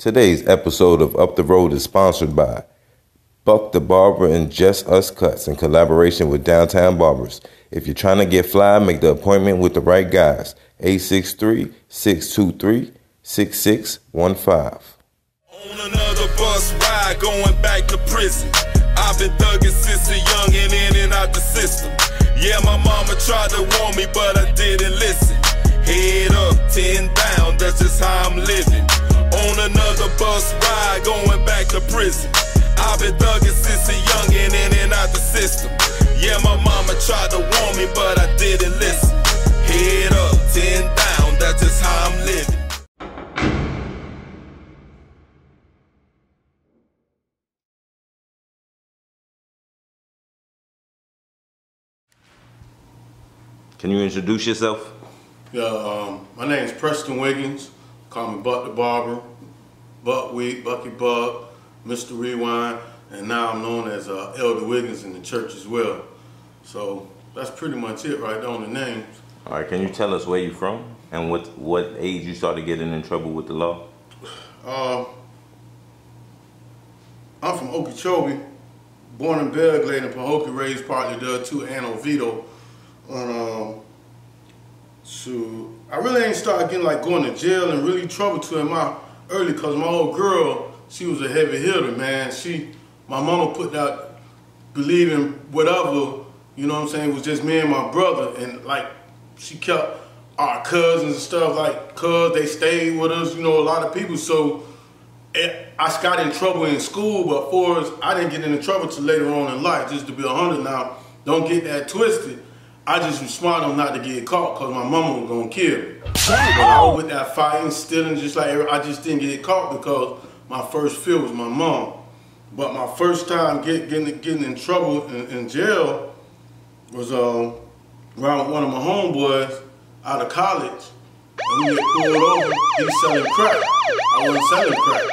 Today's episode of Up the Road is sponsored by Buc Da Barber and Just Us Cuts in collaboration with Downtown Barbers. If you're trying to get fly, make the appointment with the right guys. 863-623-6615. On another bus ride going back to prison. I've been thugging since a young and in and out the system. Yeah, my mama tried to warn me, but I didn't listen. Head up, 10 down, that's just how I'm living. On another bus ride going back to prison. I've been thugging since a young and in and out the system. Yeah, my mama tried to warn me, but I didn't listen. Head up, 10 down, that's just how I'm living. Can you introduce yourself? Yeah, my name is Preston Wiggins. Call me Buc Da Barber, Bucky Buck, Mr. Rewind, and now I'm known as Elder Wiggins in the church as well. So that's pretty much it right there on the names. All right, can you tell us where you're from and what age you started getting in trouble with the law? I'm from Okeechobee, born in Belgrade and Pahokee, raised partly there too, and Oviedo. So I really ain't started getting like going to jail and really trouble to in my early, cause my old girl, she was a heavy hitter, man. My mama put that believing whatever, you know what I'm saying, it was just me and my brother, and like she kept our cousins and stuff, like cuz they stayed with us, you know, a lot of people. So I got in trouble in school, but for us, I didn't get into trouble till later on in life. Just to be 100 now, don't get that twisted. I just was smart enough not to get caught because my mama was gonna kill me. But I was with that fighting, stealing, just like I just didn't get caught because my first fear was my mom. But my first time getting in trouble in jail was around one of my homeboys out of college. And we get pulled over, he was selling crack. I wasn't selling crack.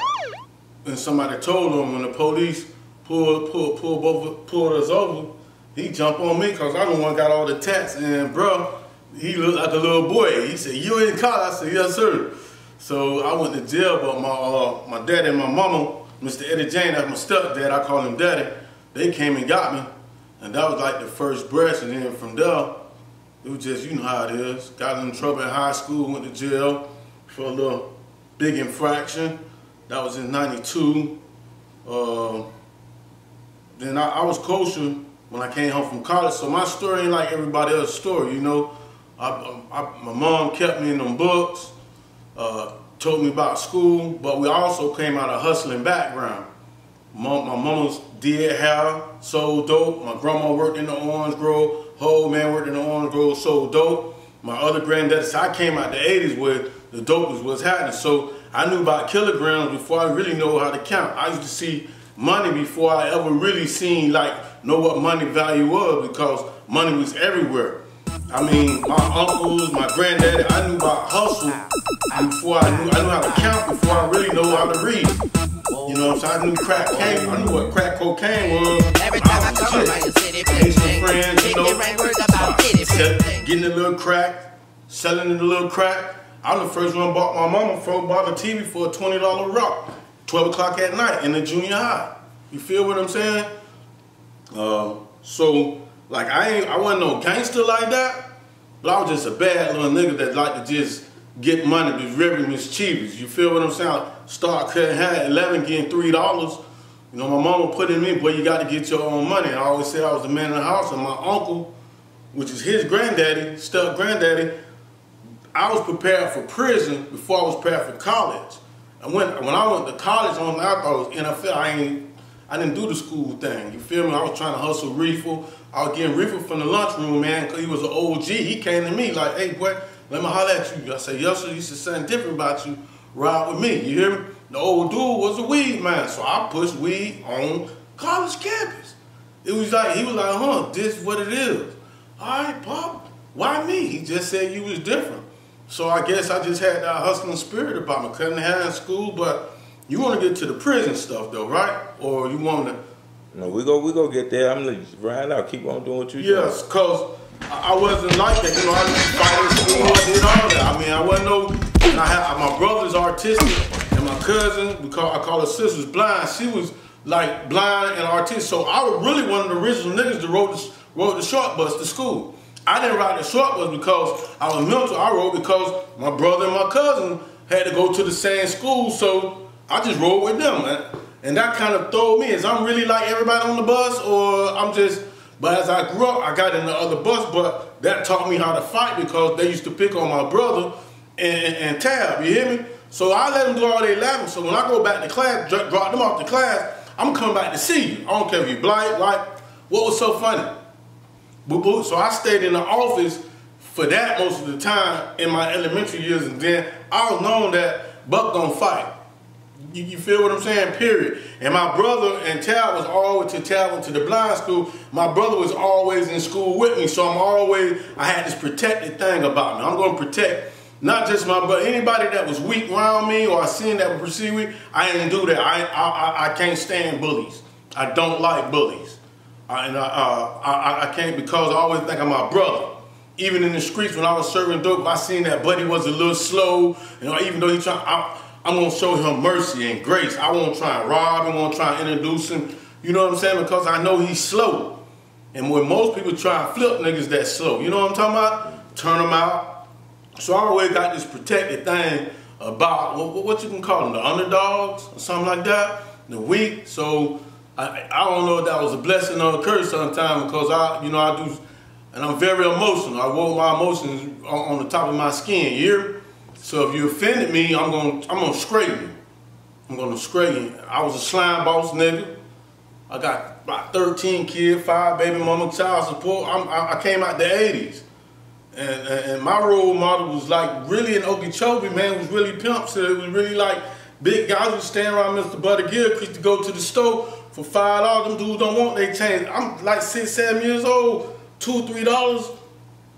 And somebody told him when the police pulled us over, he jumped on me because I'm the one got all the tats, and bro, he looked like a little boy. He said, "You in college?" I said, "Yes, sir." So I went to jail, but my dad and my mama, Mr. Eddie Jane, that's my stepdad, I call him Daddy, they came and got me, and that was like the first breath, and then from there, it was just, you know how it is. Got in trouble in high school, went to jail for a little big infraction. That was in '92. Then I was kosher when I came home from college, so my story ain't like everybody else's story, you know. My mom kept me in them books, told me about school, but we also came out of a hustling background. My mama's did hair, sold dope. My grandma worked in the orange grove. Her old man worked in the orange grove, sold dope. My other granddad, so I came out the 80s where the dope was what's happening. So I knew about kilograms before I really know how to count. I used to see money before I ever really seen, know what money value was, because money was everywhere. I mean, my uncles, my granddaddy, I knew about hustle before I knew how to count before I really know how to read. You know what I'm saying? I knew crack came, I knew what crack cocaine was. Every time I come around your city, friends, you know, getting a little crack, selling the little crack. I'm the first one bought my mama bought a TV for a $20 rock, 12 o'clock at night in the junior high. You feel what I'm saying? So, like, I wasn't no gangster like that, but I was just a bad little nigga that liked to just get money, be very mischievous. You feel what I'm saying? Start cutting hair at 11, getting $3. You know, my mama put in me, boy, you got to get your own money. I always said I was the man in the house, and my uncle, which is his granddaddy, step-granddaddy, I was prepared for prison before I was prepared for college. And when I went to college, I thought it was NFL. I didn't do the school thing, you feel me? I was trying to hustle reefer. I was getting reefer from the lunchroom, man, because he was an OG. He came to me like, "Hey, boy, let me holler at you." I said, "Yes, sir." He said, "Something different about you. Ride with me." You hear me? The old dude was a weed man, so I pushed weed on college campus. It was like, he was like, "Huh, this is what it is." "All right, Pop, why me?" He just said you was different. So I guess I just had that hustling spirit about me. Couldn't have in school, but you want to get to the prison stuff though, right? Or you want to? No, we go get there. I'm gonna ride out. Keep on doing what you do. Yes, cause I wasn't like that. You know, I was fighting school. I did all that. I mean, I wasn't no. My brother's artistic. And my cousin, I call her sister, was blind. She was like blind and autistic. So I was really one of the original niggas that rode the short bus to school. I didn't ride the short bus because I was mental. I rode because my brother and my cousin had to go to the same school, so I just rode with them, man. And that kind of threw me. Is I'm really like everybody on the bus, or I'm just, but as I grew up, I got in the other bus, but that taught me how to fight because they used to pick on my brother and Tab, you hear me? So I let them do all their laughing. So when I go back to class, drop them off to class, I'm coming back to see you. I don't care if you black, white, what was so funny? Boo-boo. So I stayed in the office for that most of the time in my elementary years, and then I was known that Buc don't fight. You feel what I'm saying? Period. And my brother and Tal was always to the blind school. My brother was always in school with me, so I had this protected thing about me. I'm going to protect not just my brother, anybody that was weak around me or I seen that would proceed with. I didn't do that. I can't stand bullies. I don't like bullies. I can't, because I always think of my brother. Even in the streets when I was serving dope, I seen that buddy was a little slow. You know, even though he trying, I'm gonna show him mercy and grace. I won't try and rob him, I won't try and introduce him. You know what I'm saying? Because I know he's slow. And when most people try and flip niggas that slow, you know what I'm talking about? Turn them out. So I always got this protected thing about what you can call them, the underdogs or something like that, the weak. So I don't know if that was a blessing or a curse sometimes, because I do. And I'm very emotional. I wear my emotions on the top of my skin, you hear? So if you offended me, I'm gonna scrape you. I'm gonna scrape you. I was a slime boss nigga. I got about 13 kids, 5 baby mama, child support. I came out the 80s. And my role model was like really in Okeechobee, man, was really pimp. So it was really like big guys would stand around Mr. Butter Gilchrist to go to the store for $5. Them dudes don't want they change. I'm like 6, 7 years old. $2, $3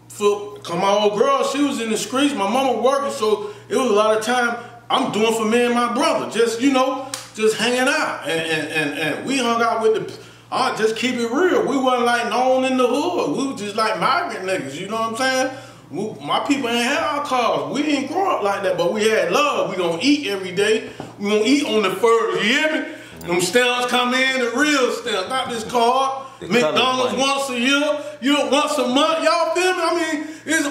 for, cause my old girl, she was in the streets, my mama working, so it was a lot of time I'm doing for me and my brother, just, you know, just hanging out. And we hung out with the, just keep it real. We wasn't like known in the hood. We was just like migrant niggas, you know what I'm saying? My people ain't had our cars. We ain't grow up like that, but we had love. We gonna eat every day. We gonna eat on the first, you hear me? Them stamps come in, the real stamps, not this card. McDonald's once a year, once a month, y'all feel me? I mean, it's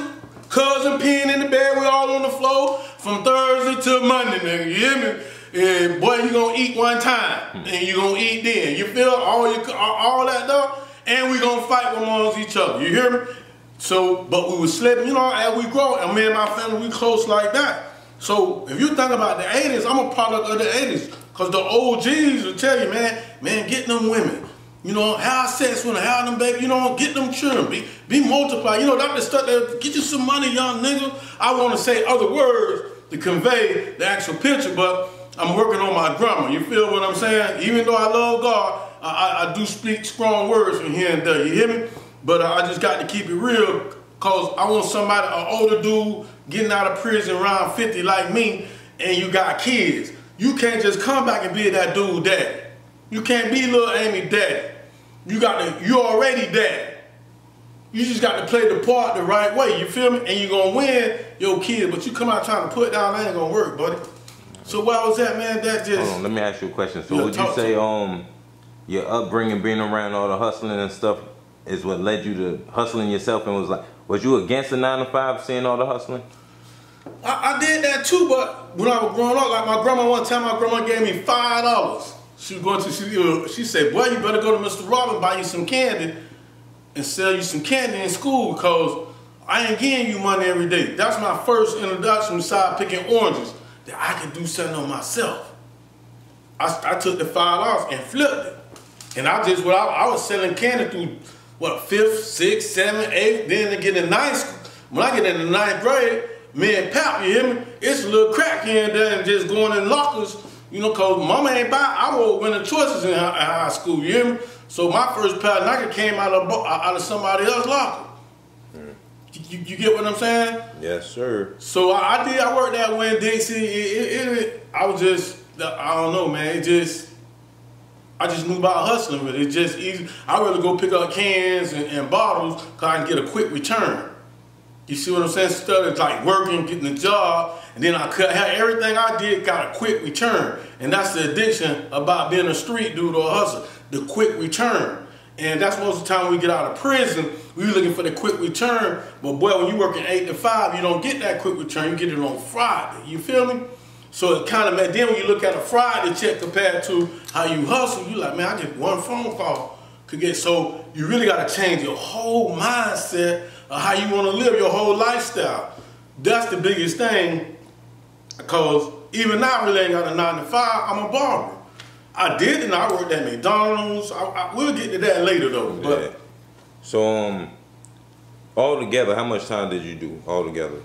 cousin peeing in the bed, we all on the floor from Thursday to Monday, nigga, you hear me? And boy, you gonna eat one time, and you gonna eat then. You feel all that stuff, and we gonna fight amongst each other, you hear me? So, but we was slipping, you know, as we grow, and me and my family, we close like that. So, if you think about the 80s, I'm a product of the 80s, because the OGs will tell you, man, get them women. You know, have sex with them, have them baby, you know, get them children, be multiplied. You know, that's the stuff that get you some money, young nigga. I want to say other words to convey the actual picture, but I'm working on my grammar. You feel what I'm saying? Even though I love God, I do speak strong words from here and there. You hear me? But I just got to keep it real, because I want somebody, an older dude, getting out of prison around 50 like me, and you got kids. You can't just come back and be that dude daddy. You can't be little Amy daddy. You already daddy. You just got to play the part the right way, you feel me? And you're going to win your kid, but you come out trying to put down, that ain't going to work, buddy. So why was that, man? That just... Hold on, let me ask you a question. So would you say your upbringing, being around all the hustling and stuff, is what led you to hustling yourself, and was you against the 9 to 5, seeing all the hustling? I did that too, but when I was growing up, like my grandma, one time my grandma gave me $5. She was going to, she said, boy, you better go to Mr. Robin, buy you some candy and sell you some candy in school, because I ain't getting you money every day. That's my first introduction besides picking oranges, that I could do something on myself. I took the $5 and flipped it. And I was selling candy through, what, 5th, 6th, 7th, 8th, then to get in 9th. When I get in the 9th grade, me and Pap, you hear me? It's a little crack here and there and just going in lockers, you know, because mama ain't buy. I was winning choices in high school, you hear me? So my first pair of Nike came out of somebody else's locker. You get what I'm saying? Yes, sir. So I worked that way in Dixie. I was just, I don't know, man. I just knew about hustling with it. It's just easy. I'd rather go pick up cans and bottles because I can get a quick return. You see what I'm saying? Started like working, getting a job, and then everything I did got a quick return. And that's the addiction about being a street dude or a hustler, the quick return. And that's most of the time we get out of prison, we looking for the quick return. But boy, when you working 8 to 5, you don't get that quick return. You get it on Friday. You feel me? So it kind of, then when you look at a Friday check compared to how you hustle, you like, man, I get one phone call could get. So you really got to change your whole mindset of how you want to live your whole lifestyle. That's the biggest thing, because even now I really ain't got a 9 to 5. I'm a barber. I did, and I worked at McDonald's. We'll get to that later though. But yeah. So all together, how much time did you do all together?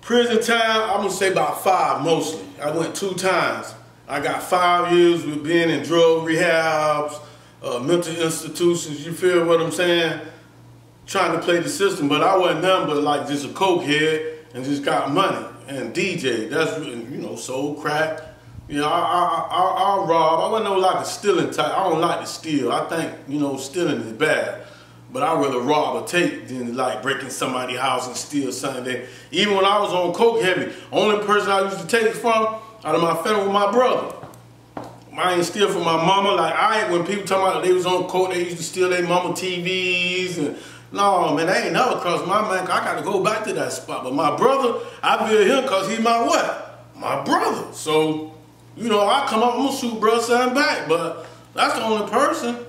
Prison time, I'm gonna say about 5 mostly. I went 2 times. I got 5 years with being in drug rehabs, mental institutions. You feel what I'm saying? Trying to play the system, but I wasn't nothing but like just a coke head and just got money and DJ. That's, you know, sold crack. You know, I rob. I wasn't no like a stealing type. I don't like to steal. I think, you know, stealing is bad. But I'd rather rob or take than like breaking somebody's house and steal something. Even when I was on coke heavy, only person I used to take it from out of my family was my brother. I ain't steal from my mama. Like when people talking about they was on coke, they used to steal their mama TVs and no, man, that ain't never crossed my mind. I got to go back to that spot. But my brother, I feel him because he's my what? My brother. So, you know, I come up, I'm going to shoot brother son back. But that's the only person.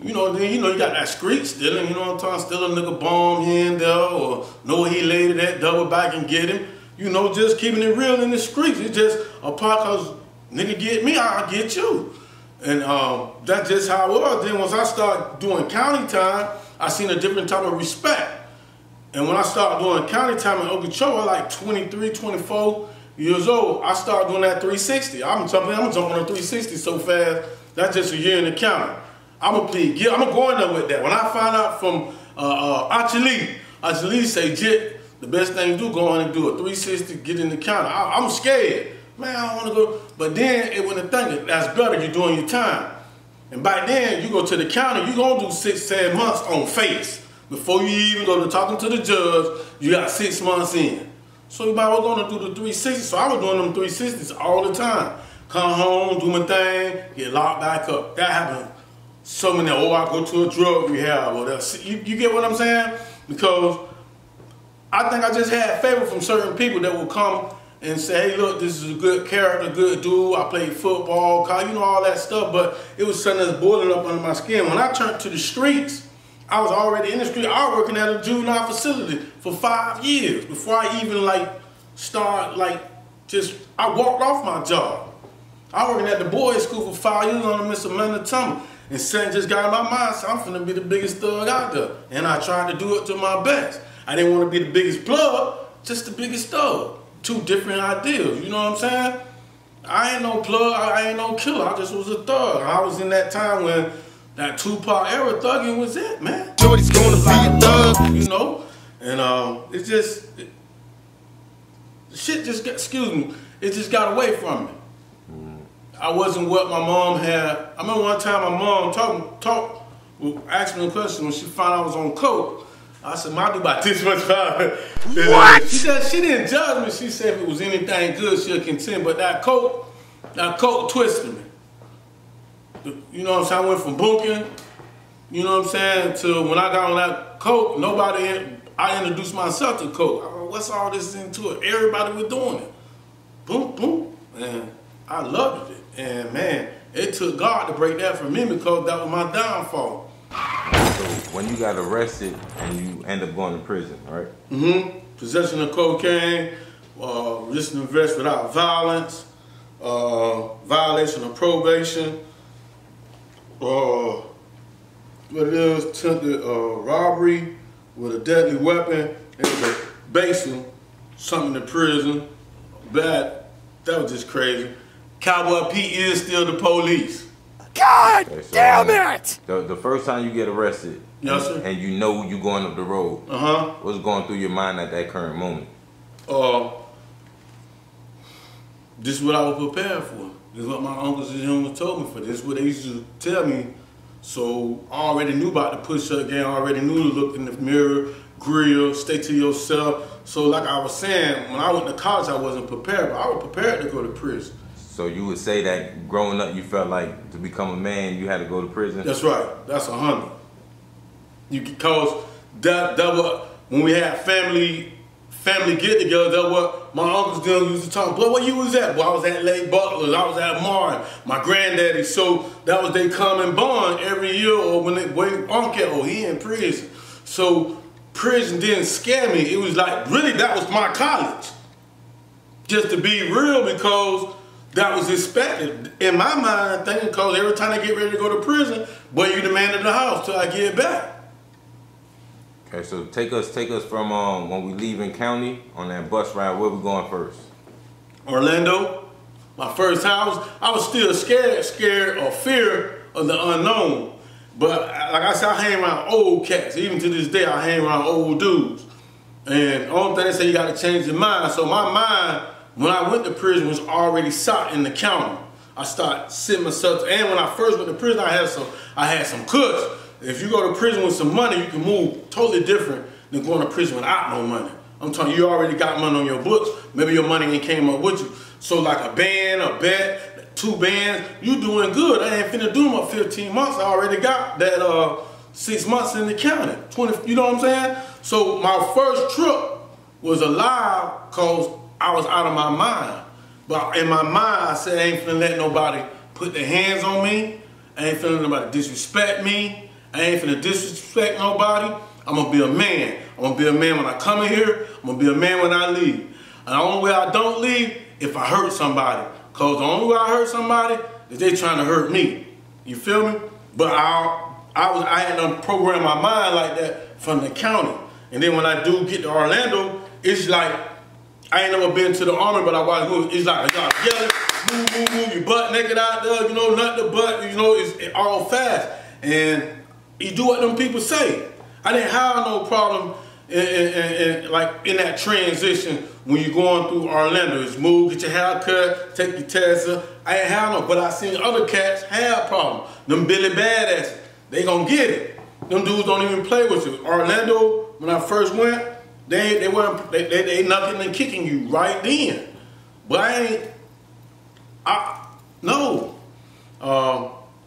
You know, then, you know, you got that street stealing, you know what I'm talking, steal a nigga bomb here and there, or know where he laid it at, double back and get him. You know, just keeping it real in the streets. It's just a part because nigga get me, I'll get you. And that's just how it was. Then once I started doing county time, I seen a different type of respect. And when I started doing county time in Okeechobee, I like 23, 24 years old, I started doing that 360. I'm jumping on a 360 so fast, that's just a year in the county. I'm gonna plead guilty. I'm gonna go in there with that. When I find out from Achille say, Jit, the best thing to do, go on and do a 360, get in the county. I'm scared. Man, I don't wanna go. But then it wouldn't think that's better, you're doing your time. And by then, you go to the county, you're gonna do 6, 7 months on face. Before you even go to talking to the judge, you got 6 months in. So you might well gonna do the 360. So I was doing them 360s all the time. Come home, do my thing, get locked back up. That happened so many, I go to a drug rehab or that. You get what I'm saying? Because I think I just had favor from certain people that will come and say, hey, look, this is a good character, good dude. I played football, you know, all that stuff. But it was something that's boiling up under my skin. When I turned to the streets, I was already in the street. I was working at a juvenile facility for 5 years before I even I walked off my job. I was working at the boys' school for 5 years under Miss Amanda Tummer. And something just got in my mind, so I'm finna be the biggest thug out there. And I tried to do it to my best. I didn't want to be the biggest plug, just the biggest thug. 2 different ideas, you know what I'm saying? I ain't no plug, I ain't no killer, I just was a thug. I was in that time when that Tupac era thugging was it, man. Jordy's gonna be a thug. You know? And it just, shit just got, it just got away from me. I wasn't what my mom had. I remember one time my mom asked me a question when she found out I was on coke. I said, "Ma, I do about this much time." What? She said she didn't judge me. She said if it was anything good, she'll contend. But that coke twisted me. You know what I'm saying? I went from booking, you know what I'm saying, to when I got on that coke, I introduced myself to coke. What's all this into it? Everybody was doing it. Boom, boom. And I loved it. And man, it took God to break that for me because that was my downfall. So when you got arrested and you end up going to prison, right? Mm-hmm. Possession of cocaine, resisting arrest without violence, violation of probation, what it is, attempted robbery with a deadly weapon, and basically something in prison. That was just crazy. Cowboy Pete is still the police. God damn it! The first time you get arrested, yes, sir, and you know you going up the road, what's going through your mind at that current moment? This is what I was prepared for. This is what my uncles and them told me for. This is what they used to tell me. So I already knew about the push-up game. I already knew to look in the mirror, grill, stay to yourself. So like I was saying, when I went to college, I wasn't prepared, but I was prepared to go to prison. So you would say that growing up, you felt like to become a man, you had to go to prison? That's right. That's 100. Because that was, when we had family get-together, that's what my uncles them used to talk. But where you was at? Well, I was at Lake Butler's, I was at Martin, my granddaddy. So that was they come and bond every year, or when they wait uncle, he in prison. So prison didn't scare me. It was like, really, that was my college. Just to be real, because that was expected. In my mind, thinking, because every time I get ready to go to prison, boy, you the man of the house till I get back. Okay, so take us from when we leave in county on that bus ride. Where we going first? Orlando. My first time, I was still scared or fear of the unknown. But like I said, I hang around old cats. Even to this day, I hang around old dudes. And the only thing they say, you got to change your mind. So my mind, when I went to prison, was already set in the county. I started sitting myself, and when I first went to prison, I had some cuts. If you go to prison with some money, you can move totally different than going to prison without no money. I'm telling you, you already got money on your books. Maybe your money ain't came up with you. So like a band, a bet, 2 bands, you doing good. I ain't finna do them up 15 months. I already got that 6 months in the county. 20, you know what I'm saying? So my first trip was alive because I was out of my mind. But in my mind, I said, I ain't finna let nobody put their hands on me. I ain't finna let nobody disrespect me. I ain't finna disrespect nobody. I'm gonna be a man. I'm gonna be a man when I come in here. I'm gonna be a man when I leave. And the only way I don't leave, if I hurt somebody. Cause the only way I hurt somebody is they trying to hurt me. You feel me? But I had to program my mind like that from the county. And then when I do get to Orlando, it's like, I ain't never been to the army, but I watch movies. It's like, y'all yelling, move, you butt naked out there, you know, nothing but, you know, it's all fast. And you do what them people say. I didn't have no problem like in that transition when you're going through Orlando. It's move, get your hair cut, take your test. I ain't have no, but I seen other cats have problems. Them Billy Badasses, they gonna get it. Them dudes don't even play with you. Orlando, when I first went, they nothing and kicking you right then. But no.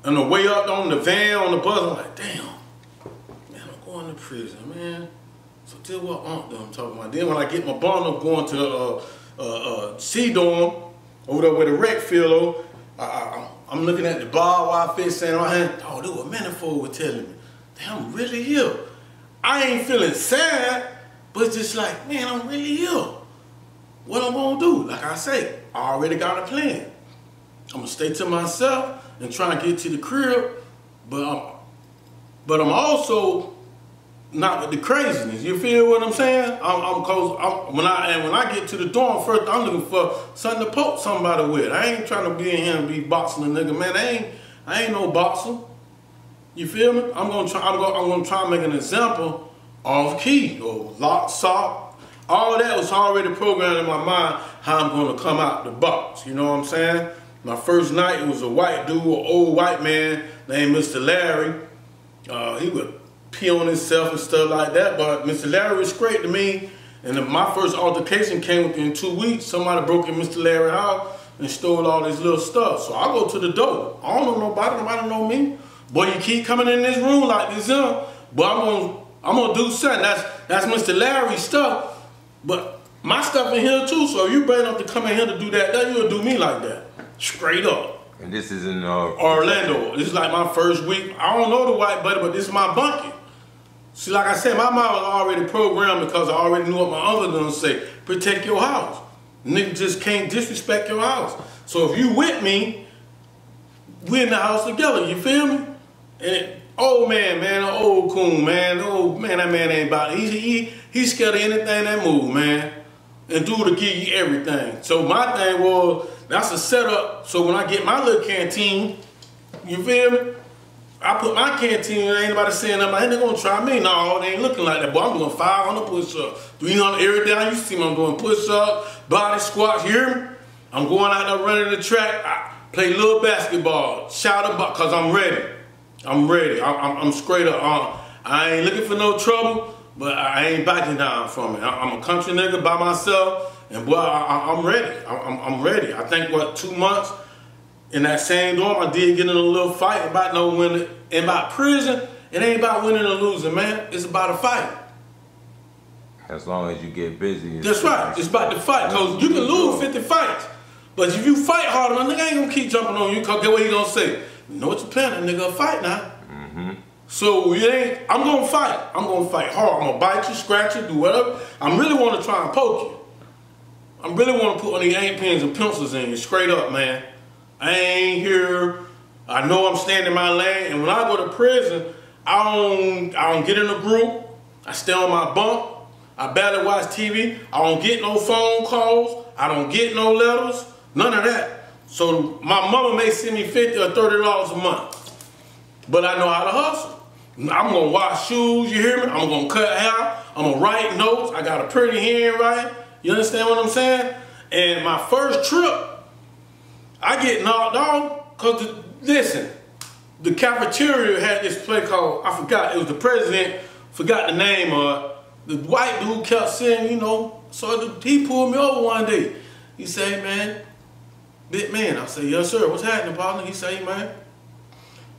On the way up on the van, on the bus, I'm like, damn, man, I'm going to prison, man. So tell what I'm talking about. Then when I get my bond up going to C-Dorm, over there where the rec field, I'm looking at the barbed wire fence saying in my hand, oh, there was manifold was telling me, damn, I'm really here. I ain't feeling sad, but it's just like, man, I'm really here. What I'm gonna do? Like I say, I already got a plan. I'm gonna stay to myself and try and get to the crib, but I'm also not with the craziness. You feel what I'm saying? When I get to the dorm first, I'm looking for something to poke somebody with. I ain't trying to be in here and be boxing a nigga, man. I ain't no boxer. You feel me? I'm gonna try and make an example off key or lock, sock. All that was already programmed in my mind how I'm gonna come out the box. You know what I'm saying? My first night, it was a white dude, an old white man named Mr. Larry. He would pee on himself and stuff like that, but Mr. Larry was great to me. And my first altercation came within 2 weeks. Somebody broke in Mr. Larry's house and stole all his little stuff. So I go to the door. I don't know nobody know me. Boy, you keep coming in this room like this, but I'm gonna do something. That's Mr. Larry's stuff. But my stuff in here too, so you better enough to come in here to do that, you'll do me like that. Straight up. And this is in Orlando. This is like my first week. I don't know the white buddy, but this is my bunkie. See, like I said, my mind was already programmed because I already knew what my uncle was gonna say. Protect your house. Nigga just can't disrespect your house. So if you with me, we in the house together, you feel me? And old man, an old coon, man. Old man, that man ain't about it. He's scared of anything that move, man. And dude to give you everything. So my thing was, that's a setup. So when I get my little canteen, you feel me? I put my canteen, ain't nobody saying nothing. They're gonna try me. No, they ain't looking like that. Boy, I'm doing 500 push-ups, 300 every day. You see me, I'm doing push-ups, body squats. You hear me? I'm going out there running the track. I play little basketball, shout about, cause I'm ready. I'm ready. I'm straight up. I ain't looking for no trouble, but I ain't backing down from it. I'm a country nigga by myself, and boy, I'm ready. I'm ready. I think, 2 months in that same dorm, I did get in a little fight about no winning. And about prison, it ain't about winning or losing, man. It's about a fight. As long as you get busy. That's right. It's about the fight. Because you can lose 50 fights. But if you fight hard enough, nigga ain't gonna keep jumping on you. Cause get what he gonna say? You know what you're playing, that nigga a fight now. So it ain't, I'm gonna fight. I'm gonna fight hard. I'm gonna bite you, scratch you, do whatever. I really wanna try and poke you. I really wanna put one of these ink pens and pencils in you, straight up, man. I ain't here. I know I'm staying in my lane, and when I go to prison, I don't get in a group. I stay on my bunk. I barely watch TV. I don't get no phone calls. I don't get no letters. None of that. So my mama may send me $50 or $30 a month, but I know how to hustle. I'm gonna wash shoes. You hear me? I'm gonna cut hair. I'm gonna write notes. I got a pretty handwriting. You understand what I'm saying? And my first trip, I get knocked off because, listen, the cafeteria had this play called, I forgot, it was the president, forgot the name of it. The white dude kept saying, you know, so he pulled me over one day. He said, man, big man. I said, yes, sir. What's happening, partner? He said, man,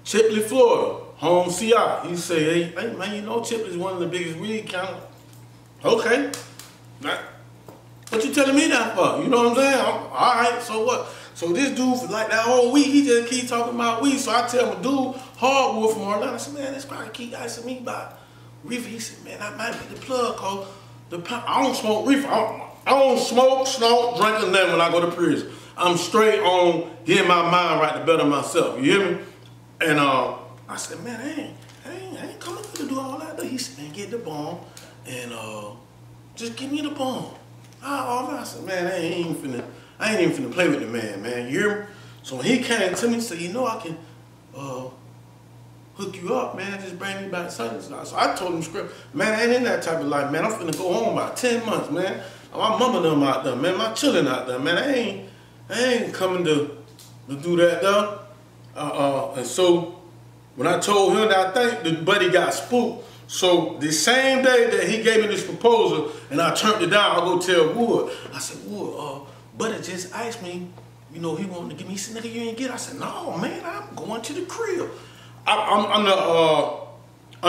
Chipley, Florida, home CI. He said, hey, man, you know Chipley's one of the biggest weed counters. Okay. What you telling me that for? You know what I'm saying? All right, so what? So this dude, for like that whole week, he just keep talking about weed. So I tell him, dude, hardwood from Orlando. I said, man, this guy keep asking me about reefer. He said, man, I might be the plug, cause I don't smoke reefer. I don't smoke, snort, drink, or nothing when I go to prison. I'm straight on getting my mind right to better myself. You hear me? And I said, man, I ain't coming to do all that. He said, man, get the bomb and just give me the bomb. I said, man, I ain't even finna play with the man, you hear me? So when he came to me and said, you know, I can hook you up, man, just bring me back Sunday. So I told him, man, I ain't in that type of life, man. I'm finna go home about 10 months, man. My mama them out there, man. My children out there, man. I ain't coming to do that, though. And so when I told him that, I think the buddy got spooked. So the same day that he gave me this proposal and I turned it down, I go tell Wood. I said, Wood, buddy just asked me, you know, he wanted to give me, he said, nigga, you ain't get it. I said, no, man, I'm going to the crib. I'm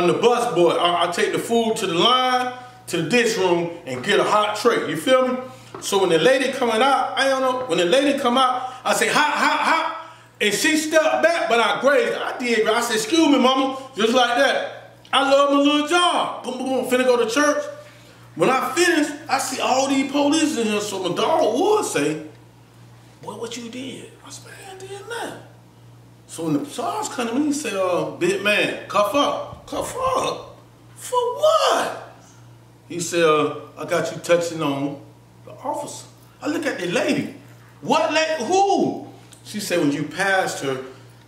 the bus boy. I take the food to the line, to the dish room, and get a hot tray. You feel me? So when the lady coming out, I don't know, when the lady come out, I say, hot, hot, hot. And she stepped back, but I grazed her. I did. I said, excuse me, mama, just like that. I love my little job. Boom, boom, boom. Finna go to church. When I finish, I see all these police in here. So my dog would say, boy, what you did? I said, man, I did nothing. So when the sergeant come to me, he said, big man, cuff up. Cuff up? For what? He said, I got you touching on the officer. I look at the lady. What lady? Who? She said, when you passed her,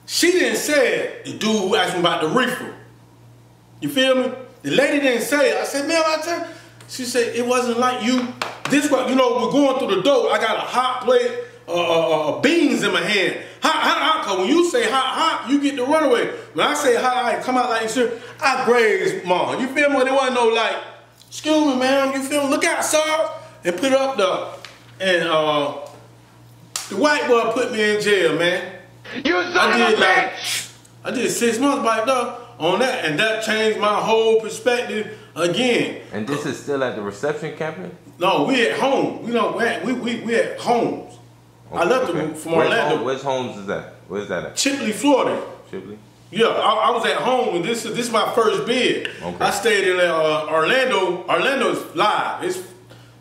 she didn't say it. The dude who asked me about the reefer. You feel me? The lady didn't say it. I said, man, I tell you. She said, it wasn't like you. This was, you know, we're going through the door. I got a hot plate, beans in my hand. Hot, hot, hot. Cause when you say hot, hot, you get the runaway. When I say hot, I come out like this. I graze, mom. You feel me? There wasn't no like, excuse me, ma'am. You feel me? Look outside and put up the, and the white boy put me in jail, man. You son of a bitch! I did 6 months back there on that, and that changed my whole perspective again. And this is still at the reception campus? No, we at home. We don't. We at homes. Okay, I left from Orlando. Where's homes is that? Where's that at? Chipley, Florida. Chipley? Yeah, I was at home, and this is my first bid. Okay. I stayed in Orlando. Orlando is live.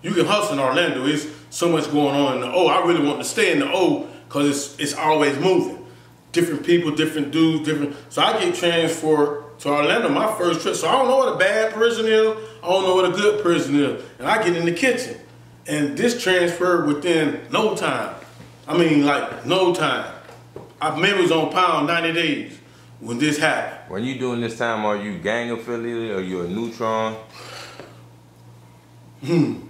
You can hustle in Orlando. It's so much going on in the O. I really want to stay in the O because it's always moving. Different people, different dudes, different. So I get transferred to Orlando my first trip. So I don't know what a bad prison is. I don't know what a good prison is. And I get in the kitchen. And this transferred within no time. I mean, like, no time. I maybe it was on pound 90 days when this happened. When you doing this time, are you gang affiliated or you a neutron? I'm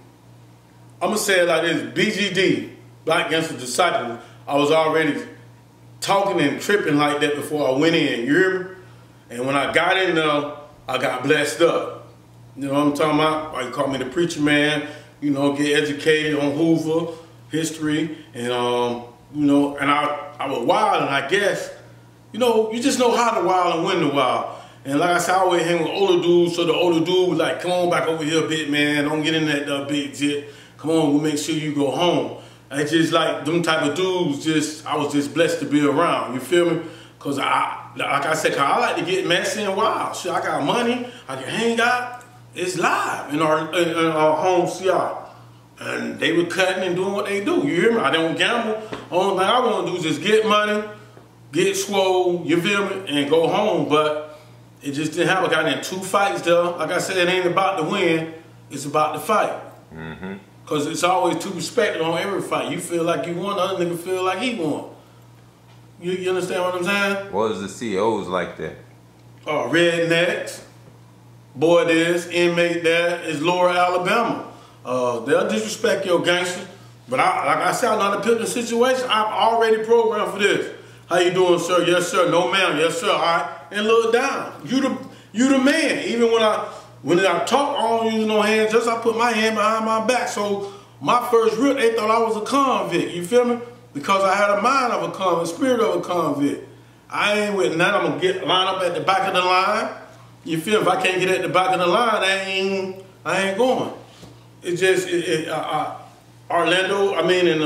going to say it like this. BGD, Black Gangster Disciples, I was already talking and tripping like that before I went in, you hear me? And when I got in there, I got blessed up. You know what I'm talking about? Why you call me the preacher man? You know, get educated on Hoover history, and you know, and I was wild, and I guess, you know, you just know how to wild and when to wild. And like I said, I always hang with older dudes, so the older dude was like, come on back over here, big man, don't get in that big jet. Come on, we'll make sure you go home. I just like them type of dudes. I was just blessed to be around. You feel me? Cause like I said, I like to get messy and wild. Shit, I got money. I can hang out. It's live in our home CR. And they were cutting and doing what they do. You hear me? I don't gamble. Only thing I want to do is just get money, get swole, you feel me, and go home. But it just didn't happen. I got in 2 fights there. Like I said, it ain't about the win. It's about the fight. Because it's always 2 perspectives on every fight. You feel like you won, the other nigga feel like he won. You understand what I'm saying? What was the COs like that? Rednecks, boy this, inmate that, is Lower Alabama. They'll disrespect your gangster. But like I said, I'm not a pimping situation. I'm already programmed for this. How you doing, sir? Yes, sir. No, ma'am. Yes, sir. All right. And look down. You the man. Even when I talk, I don't use no hands. Just I put my hand behind my back. So my first rip, they thought I was a convict. You feel me? Because I had a mind of a convict, spirit of a convict. I ain't with none. I'm gonna line up at the back of the line. You feel me? If I can't get at the back of the line, I ain't going. It just Orlando. I mean, and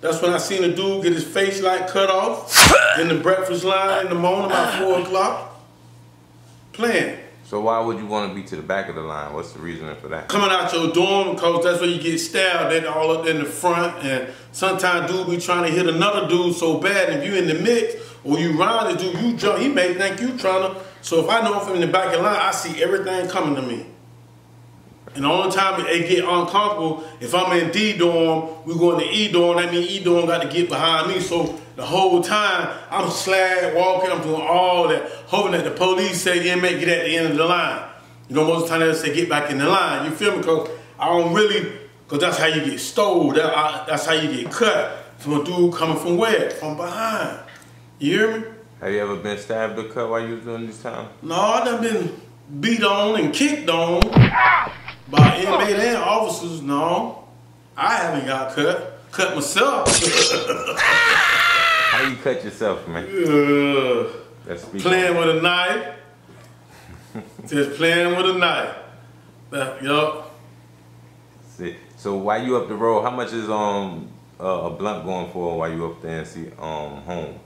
that's when I seen a dude get his face like cut off in the breakfast line in the morning about 4 o'clock. Playing. So why would you want to be to the back of the line? What's the reasoning for that? Coming out your dorm, because that's where you get stabbed at, all up in the front, and sometimes dude be trying to hit another dude so bad, and if you in the mix or you round the dude, you jump, he may think you trying to. So if I know if I'm in the back of the line, I see everything coming to me. And the only time it get uncomfortable, if I'm in D dorm, we going to E dorm, that means E dorm got to get behind me. So the whole time, I'm slag walking, I'm doing all that, hoping that the police say the inmate get at the end of the line. You know, most of the time they say get back in the line. You feel me? Because I don't really, because that's how you get stole. That's how you get cut. From a dude coming from where? From behind. You hear me? Have you ever been stabbed or cut while you was doing this time? No, I done been beat on and kicked on. By inmate and officers, no. I haven't got cut myself. How you cut yourself, man? Playing with a knife. Just playing with a knife. Yup. So while you up the road, how much is a blunt going for while you up there and see Holmes?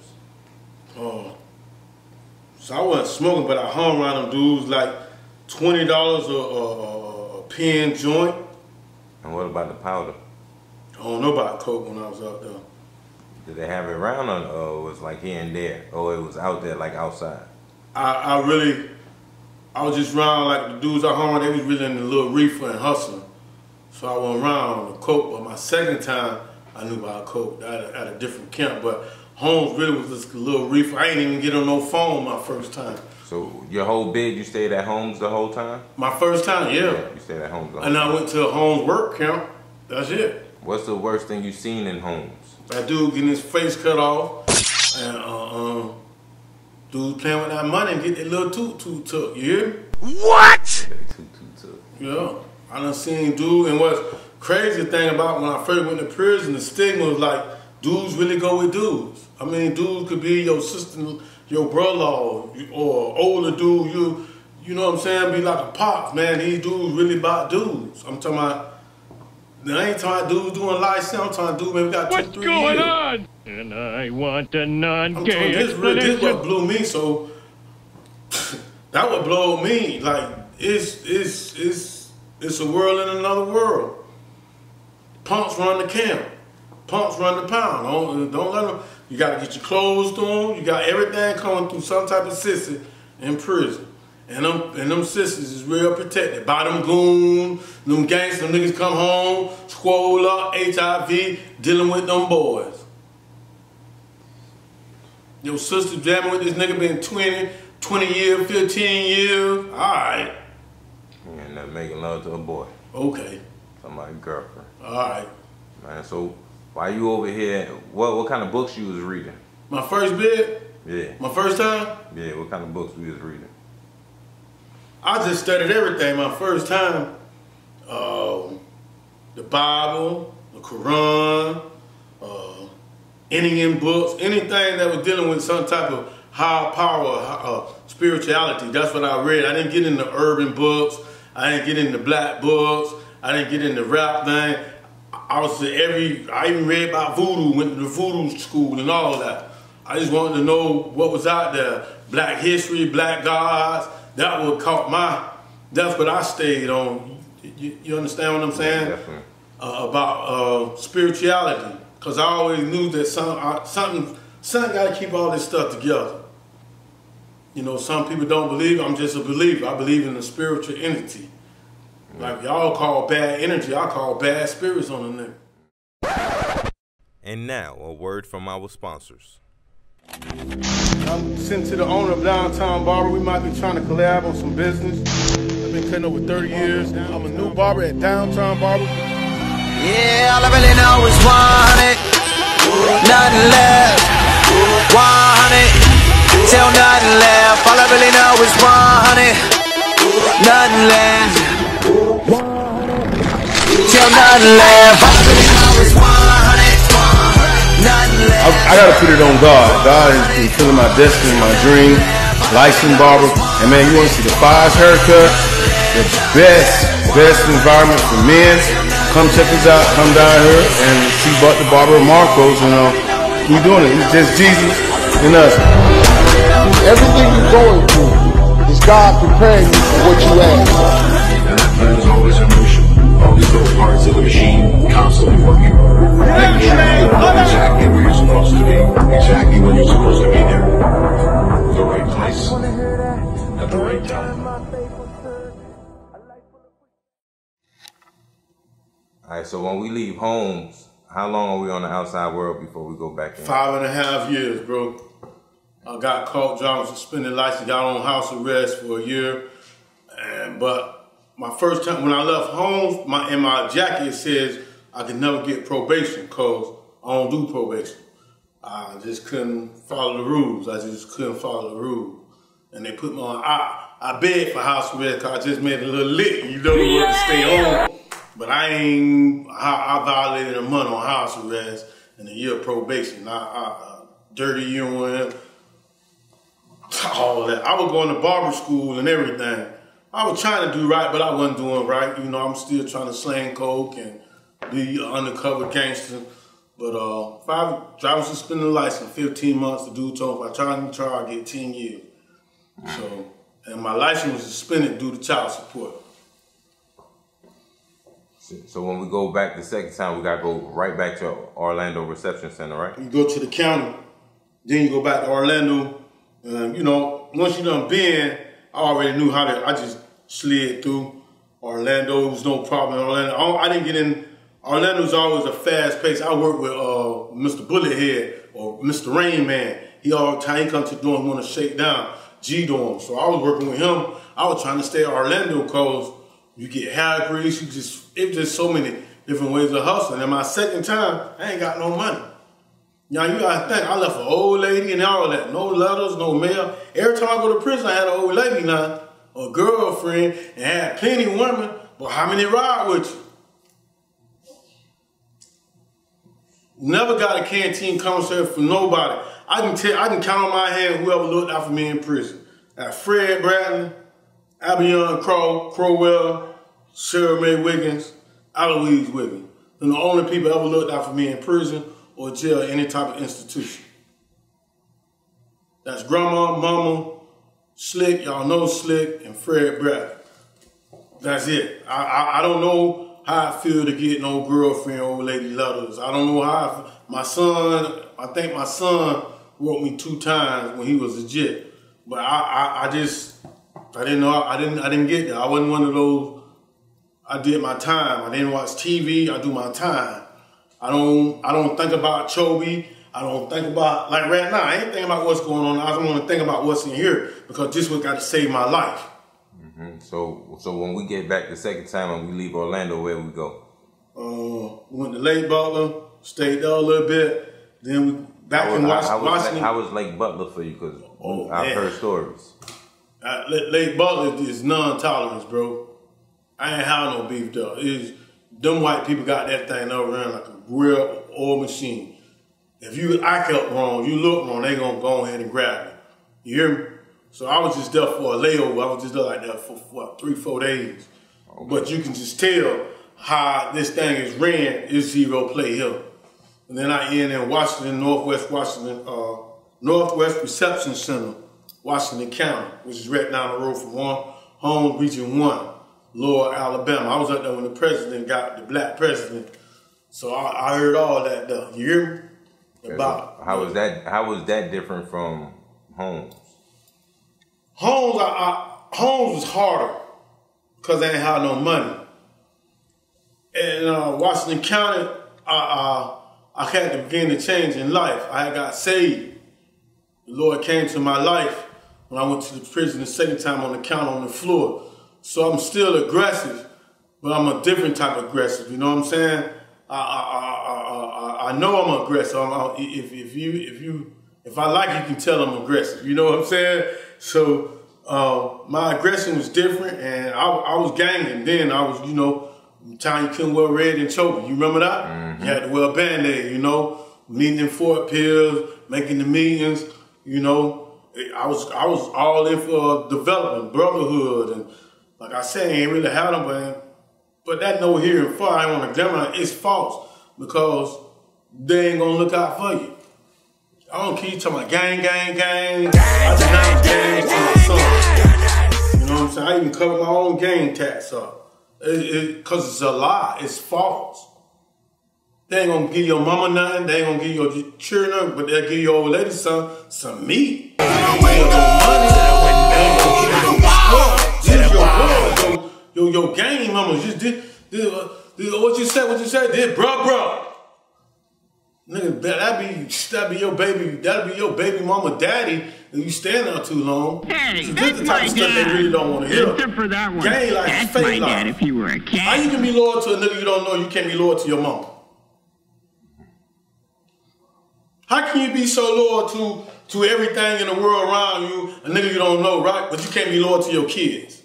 So I wasn't smoking, but I hung around them dudes like $20 a pen joint. And what about the powder? I don't know about coke when I was out there. Did they have it around, or it was like here and there, or it was out there like outside? I was just around like the dudes I hung around, they was really in the little reefer and hustling. So I went around the coke, but my second time I knew about coke at a different camp. But Holmes really was just a little reefer. I ain't even get on no phone my first time. So your whole bid, you stayed at Holmes the whole time? My first time, yeah. You stayed at Holmes the whole time. And I time. went to a Holmes work camp. That's it. What's the worst thing you seen in Holmes? That dude getting his face cut off, and dude playing with that money and get that little toot took. You hear me? What? Yeah. I done seen dude, and what's crazy thing about when I first went to prison, the stigma was like, dudes really go with dudes. I mean, dudes could be your sister, your brother, or older dude, you know what I'm saying, be like a pop, man. These dudes really about dudes. I'm talking about, I ain't talking about dudes doing license, I'm talking about dudes maybe got 2-3 years. What's going on? And I want a non-gay explanation. This what blew me, so that what blew me. Like, it's a world in another world. Punks run the camp. Punks run the pound. Don't let them. You got to get your clothes on. You got everything coming through some type of system in prison. And them sisters is real protected. By them goons, them gangsters, them niggas come home, squall up, HIV, dealing with them boys. Your sister jamming with this nigga been 20 years, 15 years. All right. You end up making love to a boy. Okay. Somebody's girlfriend. All right. Man, so while you over here, what kind of books you was reading? My first bid? Yeah. My first time? Yeah, what kind of books we was reading? I just studied everything my first time. The Bible, the Quran, Indian books, anything that was dealing with some type of higher power, spirituality. That's what I read. I didn't get into urban books. I didn't get into black books. I didn't get into rap thing. I even read about voodoo, went to the voodoo school and all that. I just wanted to know what was out there. Black history, black gods. That would caught that's what I stayed on. You understand what I'm saying? Yeah, definitely. About spirituality. Because I always knew that something got to keep all this stuff together. You know, some people don't believe. I'm just a believer. I believe in the spiritual entity. Like y'all call bad energy, I call bad spirits on the nigga. And now, a word from our sponsors. I'm sent to the owner of Downtown Barber. We might be trying to collab on some business. I've been cutting over 30 years. I'm a new barber at Downtown Barber. Yeah, all I really know is 100. Nothing left. 100. Till nothing left. All I really know is 100. Nothing left. Till nothing left. All I really know is 100. Nothing left. I gotta put it on God. God has been filling my destiny, my dream. Licensed barber. And man, you wanna see the Fives haircut? The best environment for men. Come check us out, come down here and see Buc Da Barber Marcos, and we doing it. It's just Jesus and us. Everything you're going through is God preparing you for what you ask. And that plan is always in motion. All these little parts of the machine constantly working. Making sure you know exactly where you're supposed to be, exactly when you're supposed to be there. The right place, at the right time. All right, so when we leave homes, how long are we on the outside world before we go back in? 5.5 years, bro. I got caught driving suspended license, got on house arrest for a year. But my first time, when I left home, in my jacket it says I could never get probation because I don't do probation. I just couldn't follow the rules. And they put me on, I begged for house arrest because I just made a little lick. You know, to stay home. But I violated a month on house arrest and a year of probation. Dirty urine, all that. I was going to barber school and everything. I was trying to do right, but I wasn't doing right. You know, I'm still trying to slang coke and be an undercover gangster. But if I drive suspended license, 15 months, the dude told me if I try to try, I get 10 years. So, and my license was suspended due to child support. So when we go back the second time, we gotta go right back to Orlando Reception Center, right? You go to the county, then you go back to Orlando. You know, once you done been, I already knew how to. I just slid through Orlando. It was no problem in Orlando. I didn't get in. Orlando's always a fast pace. I work with Mr. Bullethead or Mr. Rain Man. He all the time he come to the door and want to shake down G-Dorm. So I was working with him. I was trying to stay at Orlando because you get hair grease. It was just so many different ways of hustling. And my second time, I ain't got no money. Now you gotta think, I left an old lady and all that. No letters, no mail. Every time I go to prison, I had an old lady now, a girlfriend, and had plenty of women. But how many ride with you? Never got a canteen commissary for nobody. I can count on my hand whoever looked out for me in prison. Fred Bradley, Abion Crowell, Sarah Mae Wiggins, Eloise Wiggins. And the only people ever looked out for me in prison or jail or any type of institution. That's Grandma, Mama, Slick, y'all know Slick, and Fred Bradley. That's it. I don't know how I feel to get no girlfriend, old lady letters. I don't know how I feel. My son, I think my son wrote me 2 times when he was a jit. But I didn't know, I didn't get that. I wasn't one of those, I did my time. I didn't watch TV, I do my time. I don't think about Chobe. I don't think about, like right now, I ain't thinking about what's going on. I don't want to think about what's in here because this what got to save my life. Mm-hmm. So when we get back the second time and we leave Orlando, where we go? Went to Lake Butler, stayed there a little bit. Then we back in Washington. How was Lake Butler for you? Because I've heard stories. Late Butler is non-tolerance, bro. I ain't had no beef though. Them white people got that thing over around like a real oil machine. If you act up wrong, you look wrong, they gonna go ahead and grab you. You hear me? So I was just there for a layover. I was just there like that for what, 3-4 days. Okay. But you can just tell how this thing is ran. Is zero play here. And then I end in Washington, Northwest Reception Center, Washington County, which is right down the road from home, Region 1, Lower Alabama. I was up there when the president got the black president. So I heard all that though. You hear me? About how was that different from Holmes? Holmes was harder because they ain't had no money. And Washington County, I had to begin to change in life. I had got saved. The Lord came to my life when I went to the prison the second time on the count on the floor. So I'm still aggressive, but I'm a different type of aggressive. You know what I'm saying? I know I'm aggressive. If I like you, can tell I'm aggressive. You know what I'm saying? So my aggression was different, and I was ganging. Then I was, time you couldn't wear red and choker. You remember that? Mm-hmm. You had to wear a Band-Aid. Meeting in Fort Pills, making the millions. I was all in for development, brotherhood, and like I said, I ain't really had them, but that no here and far, I ain't want to glamour. It's false because they ain't gonna look out for you. I don't keep talking about gang. I just name gangs to my son. You know what I'm saying? I even cover my own gang tax up. Because it's a lie. It's false. They ain't gonna give your mama nothing. They ain't gonna give your children nothing, but they'll give your old lady some meat. They ain't gonna give no money. They ain't gonna give you no sport. This is your boy. Your gang mama just did what you said, did bro. Nigga, that'd be your baby mama daddy, and you stand there too long. Hey, so that's this the type of stuff they really don't want to hear. Except for that one. Gang like that's fake my life. dad if you were a cat. How you can be loyal to a nigga you don't know, you can't be loyal to your mama? How can you be so loyal to everything in the world around you, a nigga you don't know, right? But you can't be loyal to your kids.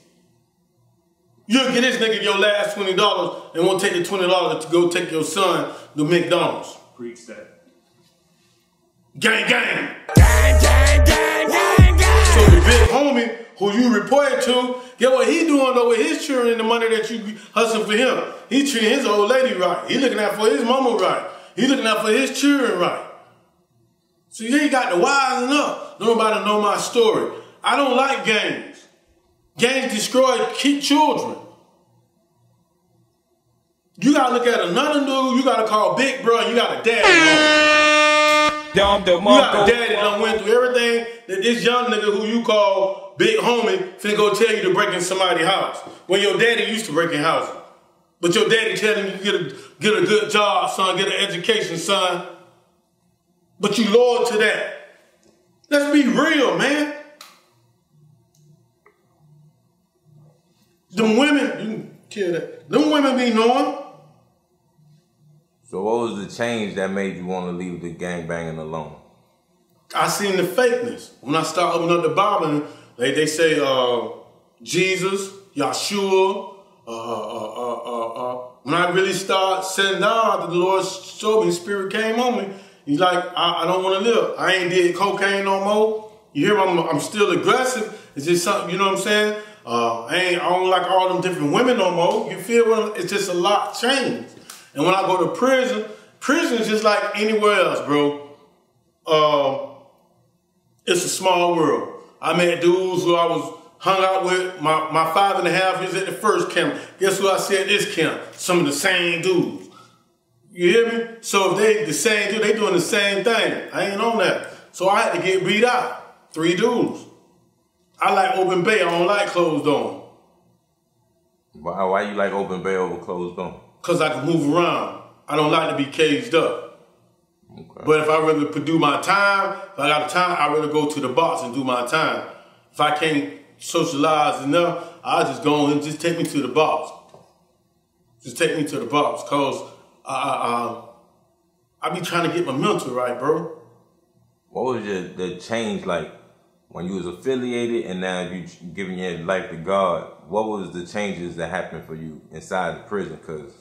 You'll get this nigga your last $20 and won't take the $20 to go take your son to McDonald's. Preach that. Gang. So the big homie who you reported to, get what he doing though with his children and the money that you hustling for him. He treating his old lady right. He looking out for his mama right. He looking out for his children right. So you ain't got to wisen up. Nobody know my story. I don't like gangs. Gangs destroy children. You gotta look at another dude, you gotta call big bro, and you got a daddy. You got a daddy that done went through everything that this young nigga who you call big homie finna go tell you to break in somebody's house. When your daddy used to break in houses. But your daddy telling you get a good job, son, get an education, son. But you loyal to that. Let's be real, man. Them women, you can kill that. Them women be knowing. So what was the change that made you want to leave the gangbanging alone? I seen the fakeness. When I start opening up the Bible, they say Jesus, Yahshua. When I really start sitting down, after the Lord showed me, the Spirit came on me. He's like, I don't want to live. I ain't did cocaine no more. You hear me? I'm still aggressive. It's just something, you know what I'm saying? I don't like all them different women no more. You feel what? It's just a lot changed. And when I go to prison is just like anywhere else, bro. It's a small world. I met dudes who I was hung out with my 5.5 years at the first camp. Guess who I see at this camp? Some of the same dudes. You hear me? So if they the same dude, they doing the same thing. I ain't on that. So I had to get beat out. 3 dudes. I like open bay. I don't like closed on. Why you like open bay over closed on? Because I can move around. I don't like to be caged up. Okay. But if I really do my time, if I got time, I'd rather go to the box and do my time. If I can't socialize enough, I'll just go and just take me to the box. Just take me to the box. Because I be trying to get my mental right, bro. What was the change like when you was affiliated and now you giving your life to God, what was the changes that happened for you inside the prison? Because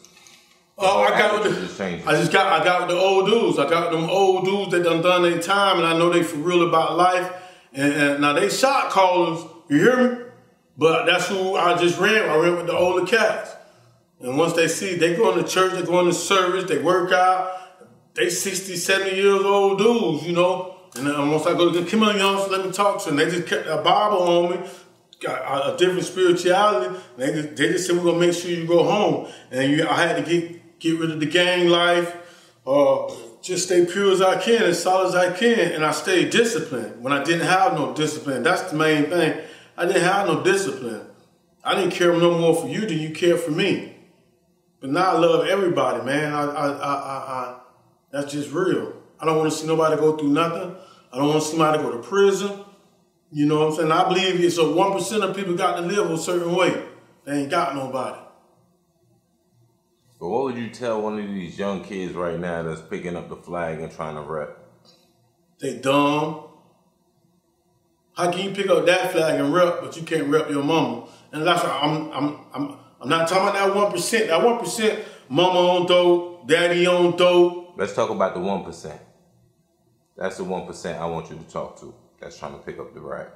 I got with the old dudes. I got them old dudes that done their time, and I know they for real about life. And now they shot callers, you hear me? But that's who I just ran. I ran with the older cats. And once they see, they go into church, they go into service, they work out. They 60, 70 years old dudes, you know. And then once I go to come on, youngsters, let me talk to them. They just kept a Bible on me, got a different spirituality. They just said, we're going to make sure you go home. And I had to get rid of the gang life, just stay pure as I can, as solid as I can. And I stayed disciplined when I didn't have no discipline. That's the main thing. I didn't have no discipline. I didn't care no more for you than you cared for me. But now I love everybody, man. That's just real. I don't want to see nobody go through nothing. I don't want to see somebody go to prison. You know what I'm saying? I believe it's 1% of people got to live a certain way. They ain't got nobody. But what would you tell one of these young kids right now that's picking up the flag and trying to rep? They dumb. How can you pick up that flag and rep, but you can't rep your mama? And that's I'm not talking about that 1%. That 1%, mama on dope, daddy on dope. Let's talk about the 1%. That's the 1% I want you to talk to. That's trying to pick up the rap.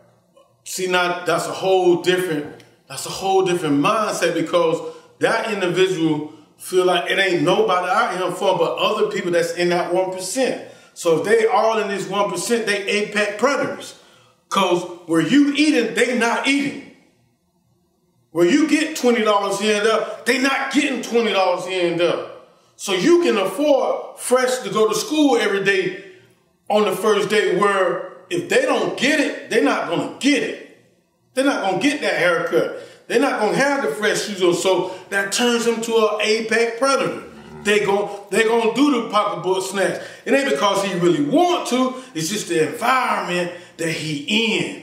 See, now that's a whole different mindset, because that individual feel like it ain't nobody out here for but other people that's in that 1%. So if they all in this 1%, they apex predators. Because where you eating, they not eating. Where you get $20 here and there, they not getting $20 here and there. So you can afford fresh to go to school every day on the first day, where if they don't get it, they're not going to get it. They're not going to get that haircut. They're not going to have the fresh shoes on. So that turns them to an apex predator. They're going to do the pocketbook snatch. It ain't because he really want to. It's just the environment that he in.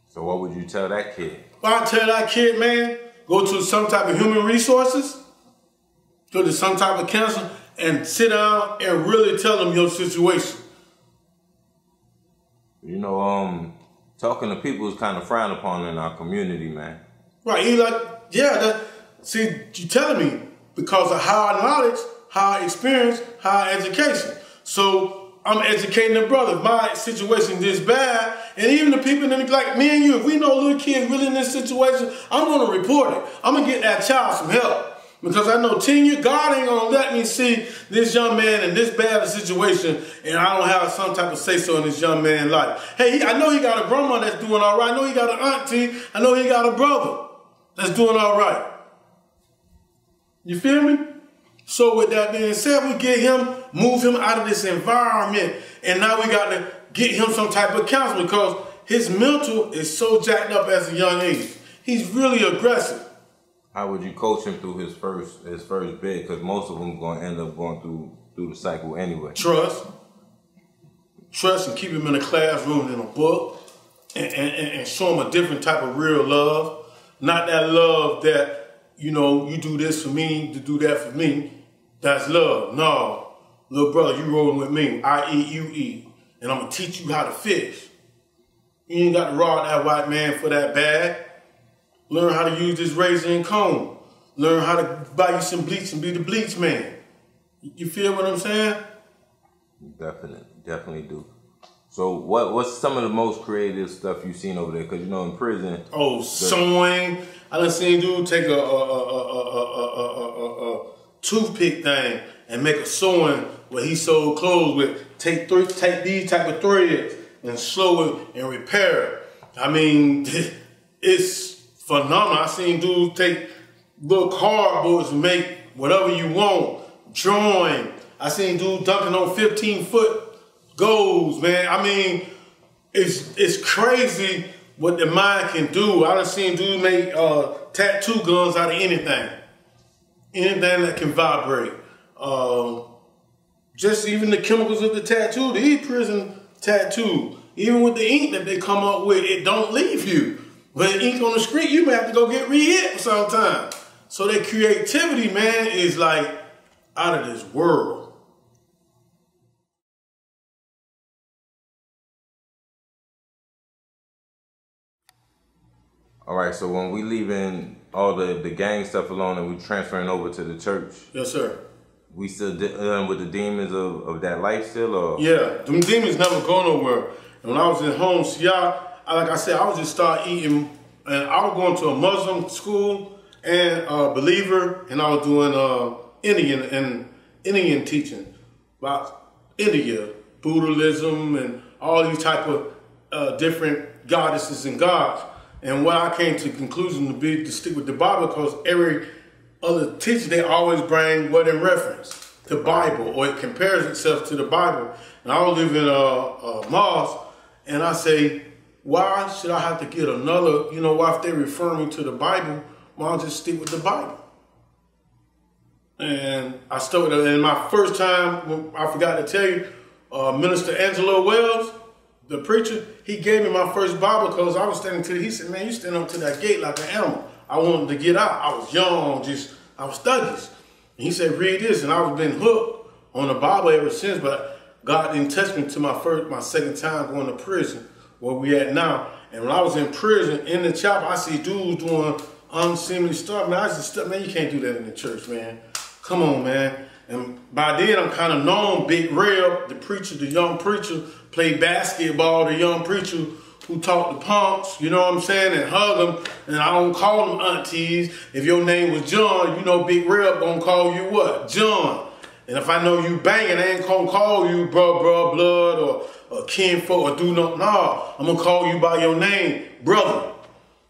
So what would you tell that kid? Well, I tell that kid, man, go to some type of human resources, go to some type of counselor, and sit down and really tell them your situation. You know, talking to people is kind of frowned upon in our community, man. Right, he like, yeah, see, you telling me because of high knowledge, high experience, high education. So I'm educating the brother. My situation this bad, and even the people that like me and you, if we know a little kid really in this situation, I'm going to report it. I'm going to get that child some help. Because I know 10 years, God ain't going to let me see this young man in this bad a situation and I don't have some type of say-so in this young man's life. Hey, I know he got a grandma that's doing all right. I know he got an auntie. I know he got a brother that's doing all right. You feel me? So with that being said, we get him, move him out of this environment, and now we got to get him some type of counseling because his mental is so jacked up as a young age. He's really aggressive. How would you coach him through his first bid? Because most of them going to end up going through the cycle anyway. Trust and keep him in a classroom in a book and show him a different type of real love. Not that love that, you know, you do this for me, to do that for me. That's love. No. Little brother, you rolling with me. I eat, you eat. And I'm going to teach you how to fish. You ain't got to rob that white man for that bag. Learn how to use this razor and comb. Learn how to buy you some bleach and be the bleach man. You feel what I'm saying? Definitely do. So what's some of the most creative stuff you've seen over there? Because, you know, in prison... Oh, sewing. I done seen dude take a toothpick thing and make a sewing where he sewed clothes with. Take these type of threads and sew it and repair it. I mean, it's phenomenal. I seen dudes take little cardboards and make whatever you want. Drawing. I seen dudes dunking on 15-foot goals, man. I mean, it's crazy what the mind can do. I done seen dudes make tattoo guns out of anything. Anything that can vibrate. Just even the chemicals of the tattoo, these prison tattoo, even with the ink that they come up with, it don't leave you. But ink on the street, you may have to go get re-hit sometimes. So their creativity, man, is like out of this world. All right, so when we leaving all the gang stuff alone and we transferring over to the church. Yes, sir. We still dealing with the demons of that life still, or? Yeah, them demons never go nowhere. And when I was in home, see, like I said, I was just start eating, and I was going to a Muslim school and a believer, and I was doing Indian teaching about India, Buddhism, and all these type of different goddesses and gods. And what I came to the conclusion to be to stick with the Bible, because every other teacher, they always bring what in reference to Bible, or it compares itself to the Bible. And I was living in a mosque, and I say, why should I have to get another, why if they refer me to the Bible, why don't I just stick with the Bible? And I stuck with it. And my first time, I forgot to tell you, Minister Angelo Wells, the preacher, he gave me my first Bible because I was standing to he said, man, you stand up to that gate like an animal. I wanted to get out. I was young, I was thuggish. And he said, read this. And I've been hooked on the Bible ever since, but God didn't touch me to my second time going to prison, where we at now. And when I was in prison, in the chapel, I see dudes doing unseemly stuff. Man, I just man, you can't do that in the church, man. Come on, man. And by then, I'm kind of known, Big Reb, the preacher, the young preacher, played basketball, the young preacher who taught the punks, you know what I'm saying, and hug them. And I don't call them aunties. If your name was John, Big Reb gonna call you what? John. And if I know you banging, I ain't gonna call you bruh, blood, or kinfolk, or do no. No, I'm gonna call you by your name, brother.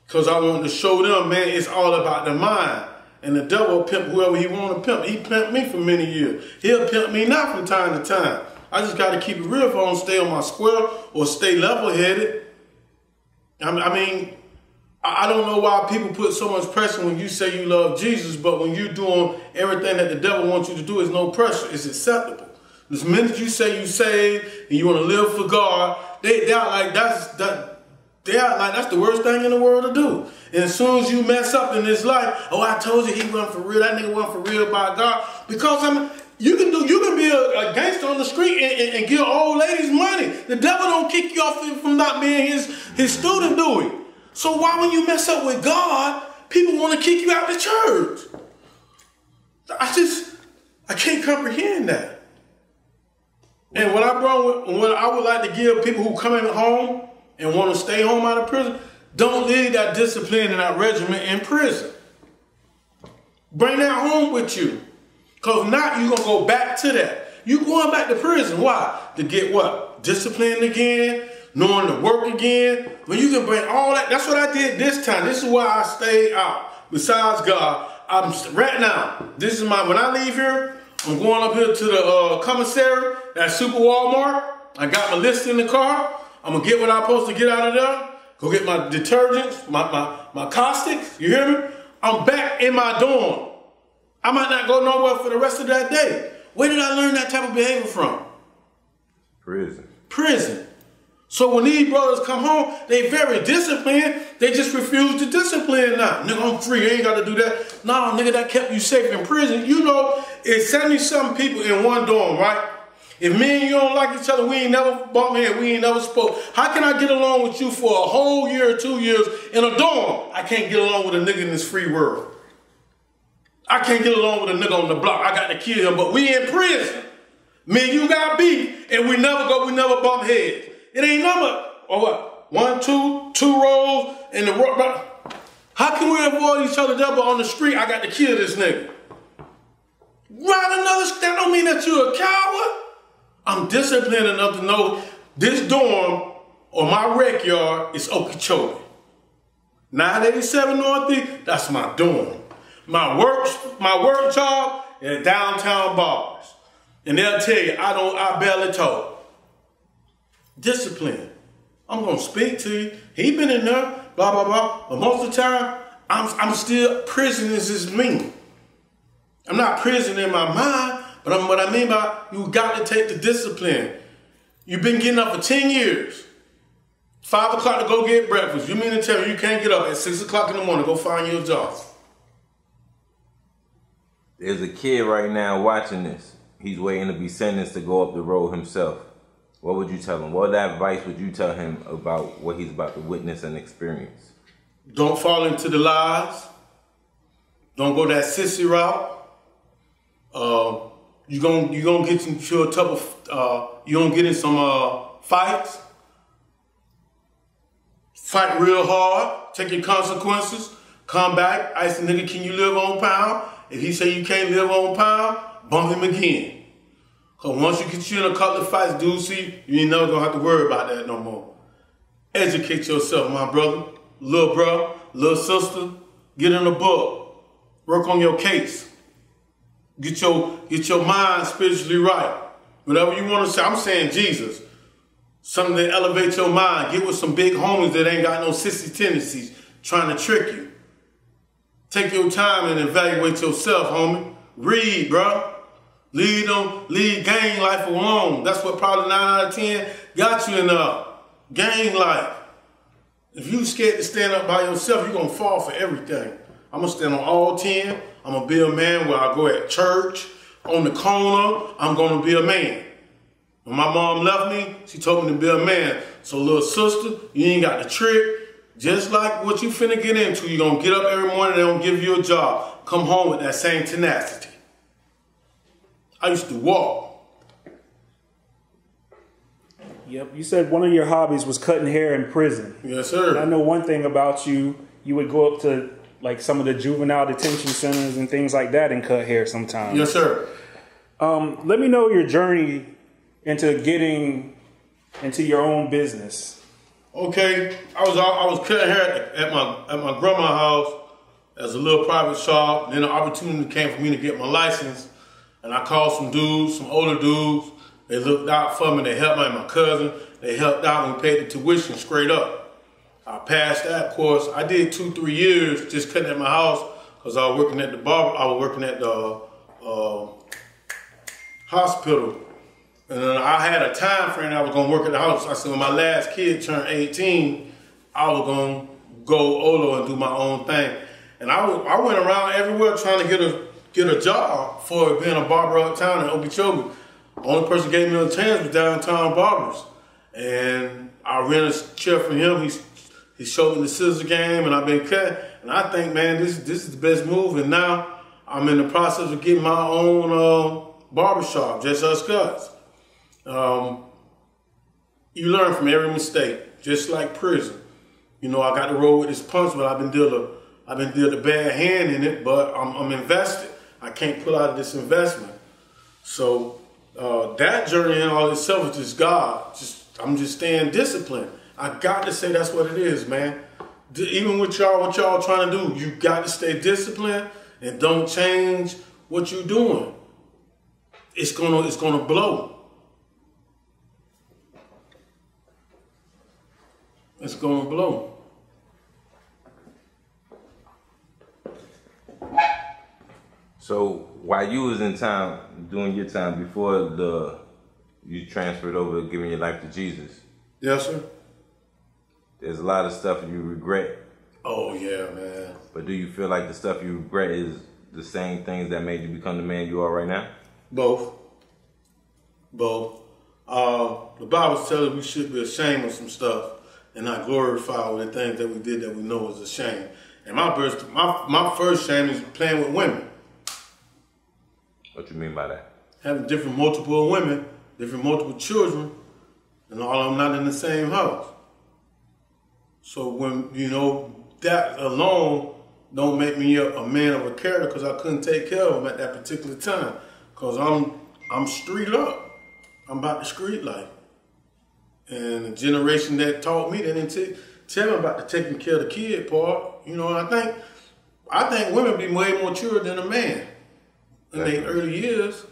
Because I want to show them, man, it's all about the mind. And the devil will pimp whoever he want to pimp. He pimped me for many years. He'll pimp me now from time to time. I just got to keep it real if I don't stay on my square or stay level-headed. I don't know why people put so much pressure when you say you love Jesus, but when you're doing everything that the devil wants you to do, is no pressure. It's acceptable. The minute you say you saved and you want to live for God, they act like that's the worst thing in the world to do. And as soon as you mess up in this life, oh, I told you he wasn't for real. That nigga wasn't for real by God. Because you can be a gangster on the street and give old ladies money. The devil don't kick you off from not being his student, do he? So why when you mess up with God, people want to kick you out the church? I can't comprehend that. And what I would like to give people who come in home and want to stay home out of prison, don't leave that discipline and that regimen in prison. Bring that home with you. Because now you're going to go back to that. You're going back to prison. Why? To get what? Disciplined again, knowing to work again. When you can bring all that. That's what I did this time. This is why I stayed out. Besides God, right now, when I leave here, I'm going up here to the commissary at Super Walmart. I got my list in the car. I'm going to get what I'm supposed to get out of there. Go get my detergents, my caustics. You hear me? I'm back in my dorm. I might not go nowhere for the rest of that day. Where did I learn that type of behavior from? Prison. So when these brothers come home, they very disciplined. They just refuse to discipline now. Nigga, I'm free. You ain't got to do that. Nah, nigga, that kept you safe in prison. It's 70-something people in one dorm, right? If me and you don't like each other, we ain't never bumped head, we ain't never spoke. How can I get along with you for a whole year or 2 years in a dorm? I can't get along with a nigga in this free world. I can't get along with a nigga on the block. I got to kill him, but we in prison. Me and you got beef, and we never bump heads. It ain't number, or what? 1, 2 rows in the road. How can we avoid each other there, but on the street, I got to kill this nigga? That don't mean that you're a coward. I'm disciplined enough to know this dorm or my rec yard is Okeechobee. 987 Northeast, that's my dorm. My work job is downtown bars. And they'll tell you, I barely talk. Discipline. I'm going to speak to you. He been in there, blah, blah, blah. But most of the time, I'm still, prison is just me. I'm not prison in my mind. But what I mean by you got to take the discipline. You've been getting up for 10 years. 5 o'clock to go get breakfast. You mean to tell me you can't get up at 6 o'clock in the morning to go find your job? There's a kid right now watching this. He's waiting to be sentenced to go up the road himself. What would you tell him? What advice would you tell him about what he's about to witness and experience? Don't fall into the lies. Don't go that sissy route. You gonna get into a couple. You gonna get in some fights. Fight real hard. Take your consequences. Come back. Ask the nigga, can you live on pound? If he say you can't live on pound, bump him again. Cause once you get you in a couple of fights, dude, see, you ain't never gonna have to worry about that no more. Educate yourself, my brother, little sister. Get in a book. Work on your case. Get your mind spiritually right. Whatever you want to say, I'm saying Jesus. Something that elevates your mind. Get with some big homies that ain't got no sissy tendencies trying to trick you. Take your time and evaluate yourself, homie. Read, bro. Leave gang life alone. That's what probably 9 out of 10 got you in gang life. If you scared to stand up by yourself, you're going to fall for everything. I'm going to stand on all 10. I'm going to be a man where I go at church, on the corner. I'm going to be a man. When my mom left me, she told me to be a man. So little sister, you ain't got the trick. Just like what you finna get into, you're going to get up every morning, they're going to give you a job. Come home with that same tenacity. I used to walk. Yep, you said one of your hobbies was cutting hair in prison. Yes, sir. And I know one thing about you, you would go up to like some of the juvenile detention centers and things like that and cut hair sometimes. Yes, sir. Let me know your journey into getting into your own business. Okay, I was cutting hair at my grandma's house as a little private shop. Then an opportunity came for me to get my license, and I called some dudes, some older dudes. They looked out for me. They helped me and my cousin. They helped out and we paid the tuition straight up. I passed that course. I did 2-3 years just cutting at my house because I was working at the barber. I was working at the hospital. And then I had a time frame I was going to work at the house. I said when my last kid turned 18, I was going to go older and do my own thing. And I went around everywhere trying to get a job for being a barber uptown in Okeechobee. The only person gave me a chance was Downtown Barbers. And I rented a chair for him. He showed me the scissor game and I've been cutting. And I think, man, this is the best move. And now I'm in the process of getting my own barbershop, Just Us Cuts. You learn from every mistake, just like prison. You know, I got to roll with this punch, but I've been dealing a bad hand in it, but I'm invested. I can't pull out of this investment. So that journey in all itself is just God. I'm just staying disciplined. I got to say that's what it is, man. Even with what y'all trying to do, you got to stay disciplined and don't change what you're doing. It's gonna blow. It's gonna blow. So while you was in town doing your time before you transferred over giving your life to Jesus. Yes, sir. There's a lot of stuff you regret. Oh yeah, man. But do you feel like the stuff you regret is the same things that made you become the man you are right now? Both. The Bible tells us we should be ashamed of some stuff and not glorify with the things that we did that we know is a shame. And my first shame is playing with women. What you mean by that? Having multiple women, multiple children, and all of them not in the same house. So when, that alone don't make me a man of a character because I couldn't take care of them at that particular time. Because I'm street up. I'm about the street life. And the generation that taught me, they didn't tell me about the taking care of the kid part. I think women be way more mature than a man in their early years.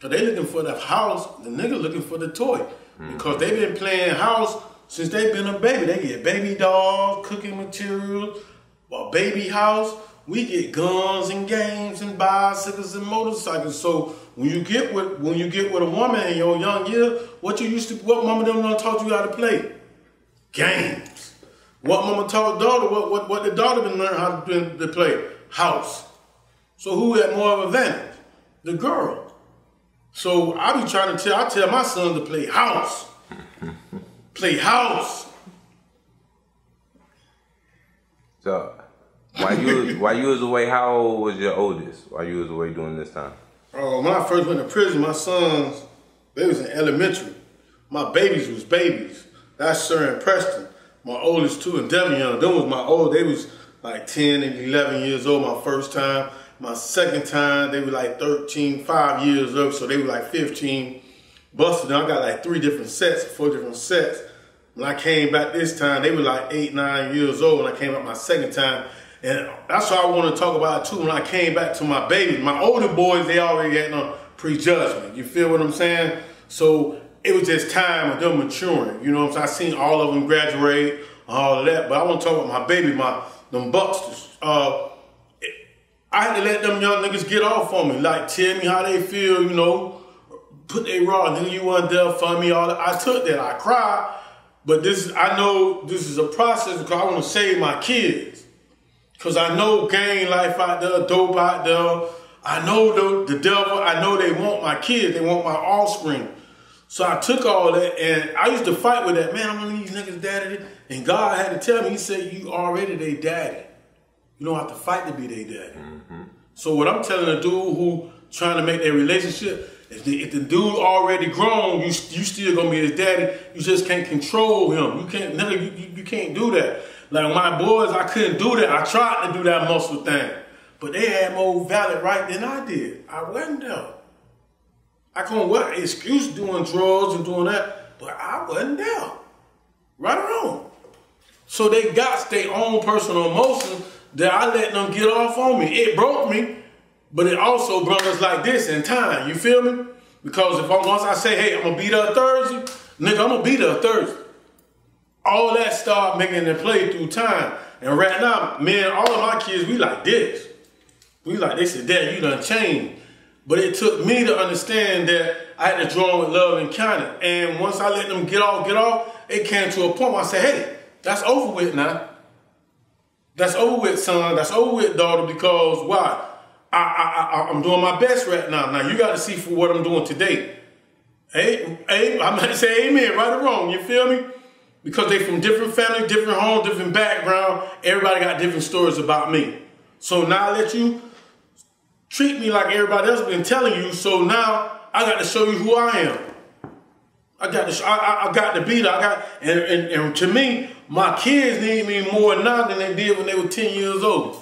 Cause they looking for the house, the nigga looking for the toy. Because they been playing house since they been a baby. They get baby dolls, cooking materials, a baby house. We get guns and games and bicycles and motorcycles. So when you get with a woman in your young years, what mama them done taught you how to play? Games. What mama taught daughter, what the daughter been learning how to play? House. So who had more of an advantage? The girl. So I tell my son to play house. Play house. So, while you was away, how old was your oldest? While you was away during this time? When I first went to prison, my sons, they was in elementary. My babies was babies. That's Sir and Preston. My oldest two and Devin Young. Them was my old. They was like 10 and 11 years old my first time. My second time, they were like 13, 5 years old, so they were like 15. Busted. I got like 4 different sets. When I came back this time, they were like 8, 9 years old when I came back my second time. And that's what I want to talk about too. When I came back to my babies, my older boys, they already had no prejudgment. You feel what I'm saying? So it was just time of them maturing. You know what I'm saying? I seen all of them graduate, all of that. But I want to talk about my baby, them Bucksters. I had to let them young niggas get off on me. Like, tell me how they feel, you know. Put they raw, nigga, you wasn't there for me, all that. I took that, I cried. But I know this is a process because I want to save my kids. Because I know gang life out there, dope out there. I know the devil, I know they want my kids, they want my offspring. So I took all that, and I used to fight with that. Man, I'm gonna leave these niggas daddy. And God had to tell me, he said, you already they daddy. You don't have to fight to be their daddy. Mm-hmm. So what I'm telling a dude who trying to make their relationship, if the dude already grown, you still gonna be his daddy. You just can't control him. You can't, nigga, you can't do that. Like my boys, I couldn't do that. I tried to do that muscle thing, but they had more valid right than I did. I wasn't there. I couldn't what excuse doing drugs and doing that, but I wasn't there. Right or wrong. So they got their own personal emotions that I let them get off on me. It broke me, but it also brought us like this in time. You feel me? Because once I say, hey, I'm gonna be there Thursday, nigga, I'm gonna be there Thursday. All that started making it play through time. And right now, man, all of my kids, we like this. They said, Dad, you done changed. But it took me to understand that I had to draw them with love and kindness. And once I let them get off, it came to a point where I said, hey, that's over with now. That's over with, son. That's over with, daughter, because why? I'm doing my best right now. Now, you got to see for what I'm doing today. Hey, I might say amen, right or wrong, you feel me? Because they from different families, different homes, different background. Everybody got different stories about me. So now I let you treat me like everybody else been telling you. So now I got to show you who I am. I got to be there. And to me, my kids need me more now than they did when they were 10 years old.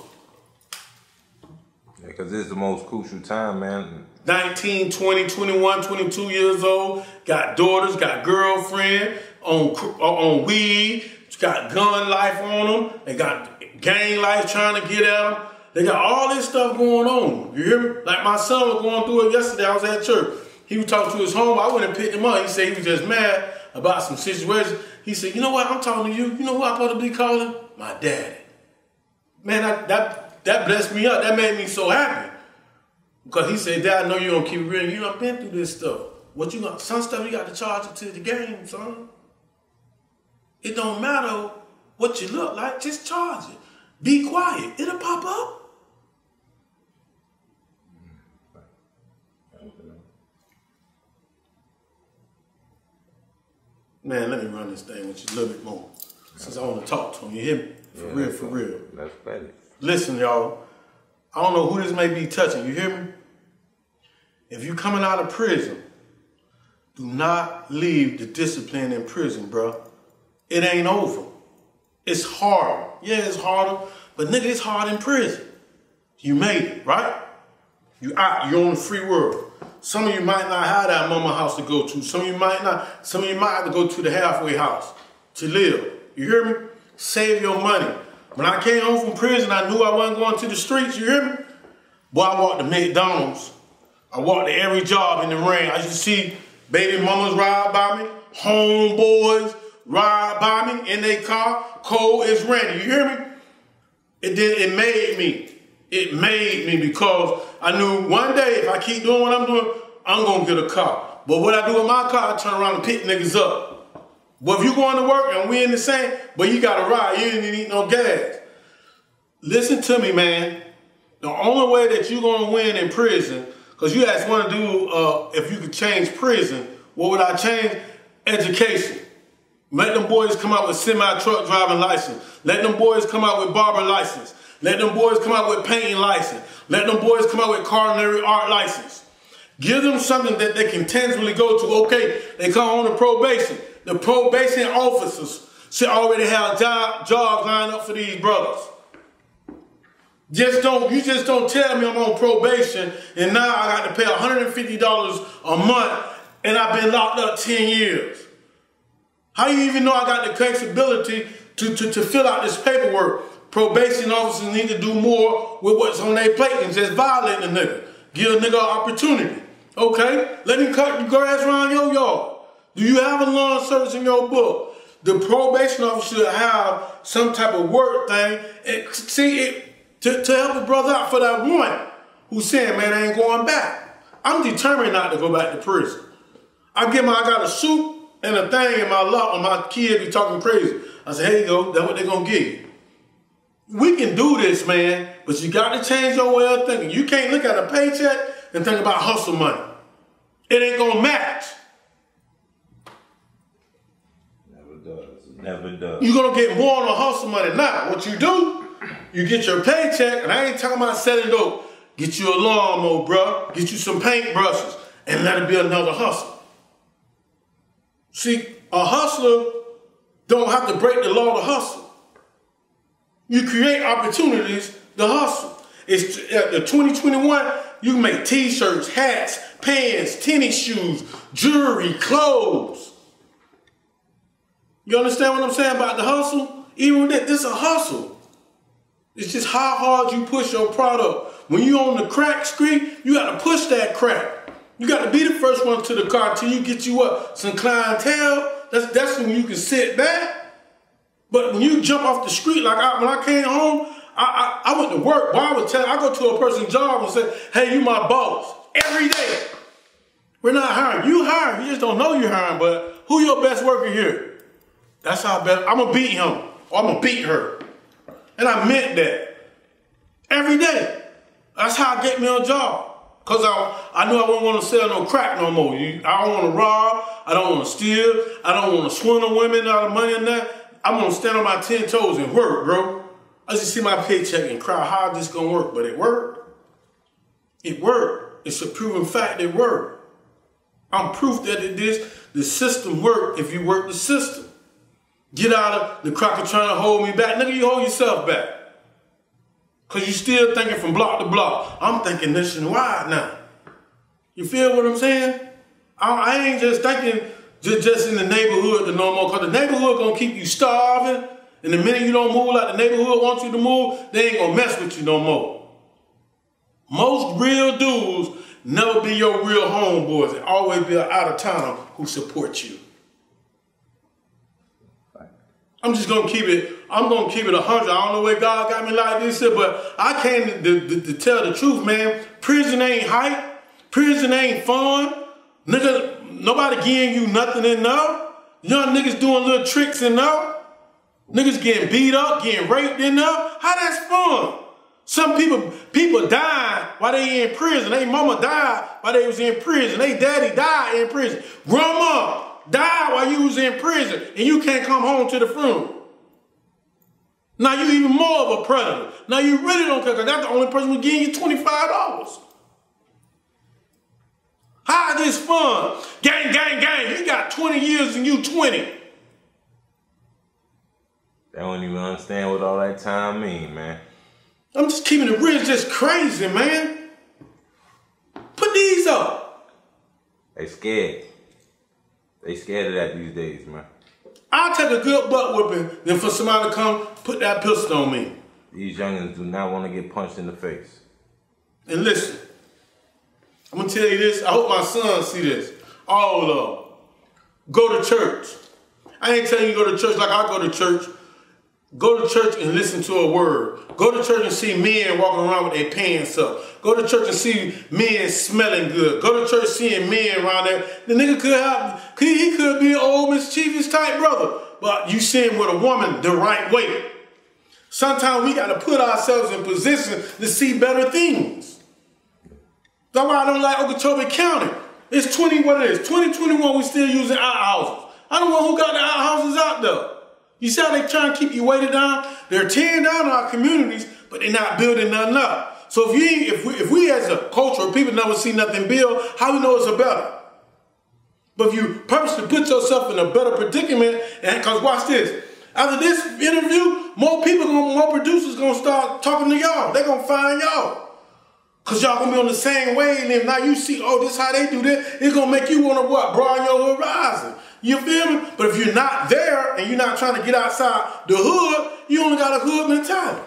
Yeah, because this is the most crucial time, man. 19, 20, 21, 22 years old. Got daughters, got girlfriend, on weed. Got gun life on them. They got gang life trying to get at them. They got all this stuff going on. You hear me? Like my son was going through it yesterday. I was at church. He was talking to his home. I went and picked him up. He said he was just mad about some situations. He said, you know what? I'm talking to you. You know who I'm supposed to be calling? My daddy. Man, that blessed me up. That made me so happy. Because he said, Dad, I know you don't keep it real. You done been through this stuff. Some stuff you got to charge it to the game, son. It don't matter what you look like. Just charge it. Be quiet. It'll pop up. Man, let me run this thing with you a little bit more. Since I want to talk to him. You hear me? For real. That's better. Listen, y'all. I don't know who this may be touching. You hear me? If you coming out of prison, do not leave the discipline in prison, bro. It ain't over. It's hard. Yeah, it's harder. But nigga, it's hard in prison. You made it, right? You out. You're on the free world. Some of you might not have that mama house to go to. Some of you might not. Some of you might have to go to the halfway house to live. You hear me? Save your money. When I came home from prison, I knew I wasn't going to the streets. You hear me? Boy, I walked to McDonald's. I walked to every job in the rain. I used to see baby mamas ride by me, homeboys ride by me in their car, cold as rain. You hear me? It made me. It made me because I knew one day if I keep doing what I'm doing, I'm going to get a car. But what I do with my car, I turn around and pick niggas up. But if you going to work and we in the same, but you got to ride, you ain't need no gas. Listen to me, man. The only way that you're going to win in prison, because you asked one dude if you could change prison, what would I change? Education. Let them boys come out with semi-truck driving license. Let them boys come out with barber license. Let them boys come out with painting license. Let them boys come out with culinary art license. Give them something that they can tangibly go to. Okay, they come on to probation. The probation officers should already have jobs lined up for these brothers. You just don't tell me I'm on probation and now I got to pay $150 a month and I've been locked up 10 years. How you even know I got the capability to fill out this paperwork? Probation officers need to do more with what's on their plate than just violate the nigga. Give a nigga an opportunity. Okay? Let him cut the grass around your yard. Do you have a lawn service in your book? The probation officer should have some type of work thing. To help a brother out for that one who's saying, man, I ain't going back. I'm determined not to go back to prison. I got a suit and a thing in my lock when my kids be talking crazy. I say, here you go, that's what they're going to give you. We can do this, man, but you got to change your way of thinking. You can't look at a paycheck and think about hustle money. It ain't going to match. Never does. You're going to get more on the hustle money now. What you do, you get your paycheck, and I ain't talking about selling dope. Get you a lawnmower, bro. Get you some paint brushes, and let it be another hustle. See, a hustler don't have to break the law to hustle. You create opportunities to hustle. It's the 2021, you can make t-shirts, hats, pants, tennis shoes, jewelry, clothes. You understand what I'm saying about the hustle? Even with that, this is a hustle. It's just how hard you push your product. When you on the crack street, you got to push that crack. You got to be the first one to the car till you get you up some clientele. That's when you can sit back. But when you jump off the street, like when I came home, I went to work. Boy, I go to a person's job and say, hey, you my boss. Every day. We're not hiring. You hiring. You just don't know you're hiring, but who your best worker here? That's how I'm going to beat him or I'm going to beat her. And I meant that. Every day. That's how I get me a job. Because I knew I wouldn't want to sell no crack no more. I don't want to rob. I don't want to steal. I don't want to swindle women out of money and that. I'm going to stand on my 10 toes and work, bro. I just see my paycheck and cry, how is this going to work? But it worked. It worked. It's a proven fact it worked. I'm proof that the system worked if you work the system. Get out of the cracker trying to hold me back. Nigga, you hold yourself back. Because you still thinking from block to block. I'm thinking nationwide now. You feel what I'm saying? I ain't just thinking just in the neighborhood no more. Because the neighborhood going to keep you starving. And the minute you don't move like the neighborhood wants you to move, they ain't going to mess with you no more. Most real dudes never be your real homeboys. They always be an out-of-towner who support you. I'm just going to keep it, I'm going to keep it 100. I don't know where God got me like this, but I came to tell the truth, man. Prison ain't hype. Prison ain't fun. Nigga, nobody giving you nothing in there. Young niggas doing little tricks in there. Niggas getting beat up, getting raped in there. How that's fun? Some people died while they in prison. They mama died while they was in prison. They daddy died in prison. Grandma died while you was in prison and you can't come home to the funeral. Now you even more of a predator. Now you really don't care because that's the only person who's giving you $25. How is this fun? Gang, gang, gang. You got 20 years and you 20. They don't even understand what all that time mean, man. I'm just keeping it real. It's just crazy, man. Put these up. They scared. They scared of that these days, man. I'll take a good butt whipping than for somebody to come put that pistol on me. These youngins do not want to get punched in the face. And listen, I'm going to tell you this. I hope my sons see this. All of them. Go to church. I ain't telling you go to church like I go to church. Go to church and listen to a word. Go to church and see men walking around with their pants up. Go to church and see men smelling good. Go to church seeing men around there. The nigga he could be an old mischievous type brother. But you see him with a woman the right way. Sometimes we got to put ourselves in position to see better things. That's why I don't like Okeechobee County. It's 2021, we still using our houses. I'm the one who got the outhouses out there. You see how they trying to keep you weighted down? They're tearing down our communities, but they're not building nothing up. So if we as a culture of people never see nothing build, how we know it's a better? But if you purposely put yourself in a better predicament, and because watch this, after this interview, more producers gonna start talking to y'all. They're gonna find y'all. Cause y'all gonna be on the same wave, and then now you see, oh, this how they do this, it's gonna make you wanna what? Broaden your horizon. You feel me? But if you're not there and you're not trying to get outside the hood, you only got a hood mentality.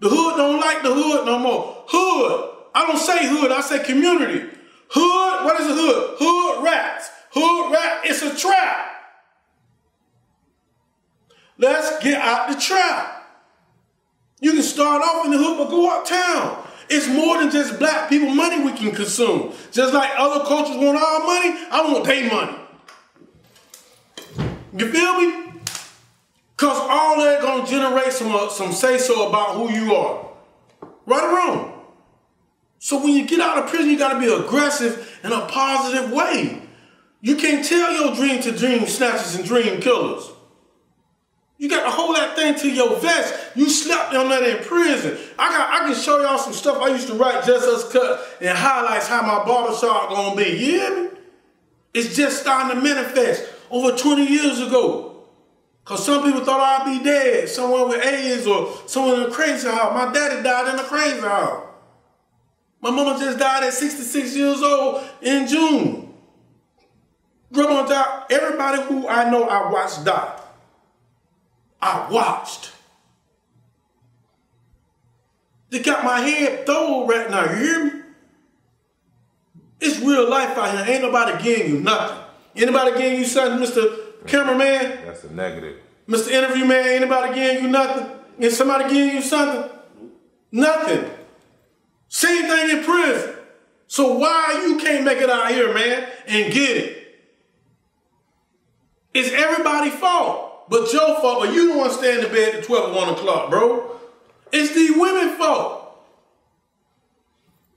The hood don't like the hood no more. Hood. I don't say hood, I say community. Hood, what is a hood? Hood rats. Hood rat, it's a trap. Let's get out the trap. You can start off in the hood, but go uptown. It's more than just black people money we can consume. Just like other cultures want our money, I want their money. You feel me? Because all that gonna generate some say-so about who you are. Right or wrong? So when you get out of prison, you gotta be aggressive in a positive way. You can't tell your dream to dream snatchers and dream killers. You got to hold that thing to your vest. You slept on that in prison. I can show y'all some stuff I used to write Just Us Cut and highlights how my barbershop gonna be. You hear me? It's just starting to manifest over 20 years ago. Because some people thought I'd be dead, someone with AIDS or someone in a crazy house. My daddy died in a crazy house. My mama just died at 66 years old in June. Grandma died. Everybody who I know I watched die. I watched. They got my head thrown right now, you hear me? It's real life out here. Ain't nobody getting you nothing. Anybody getting you something, Mr. Cameraman? That's a negative. Mr. Interview Man, ain't nobody getting you nothing? Is somebody getting you something? Nothing. Same thing in prison. So why you can't make it out here, man, and get it? It's everybody's fault. But your fault, but you don't want to stay in the bed at 12 or 1 o'clock, bro. It's these women's fault.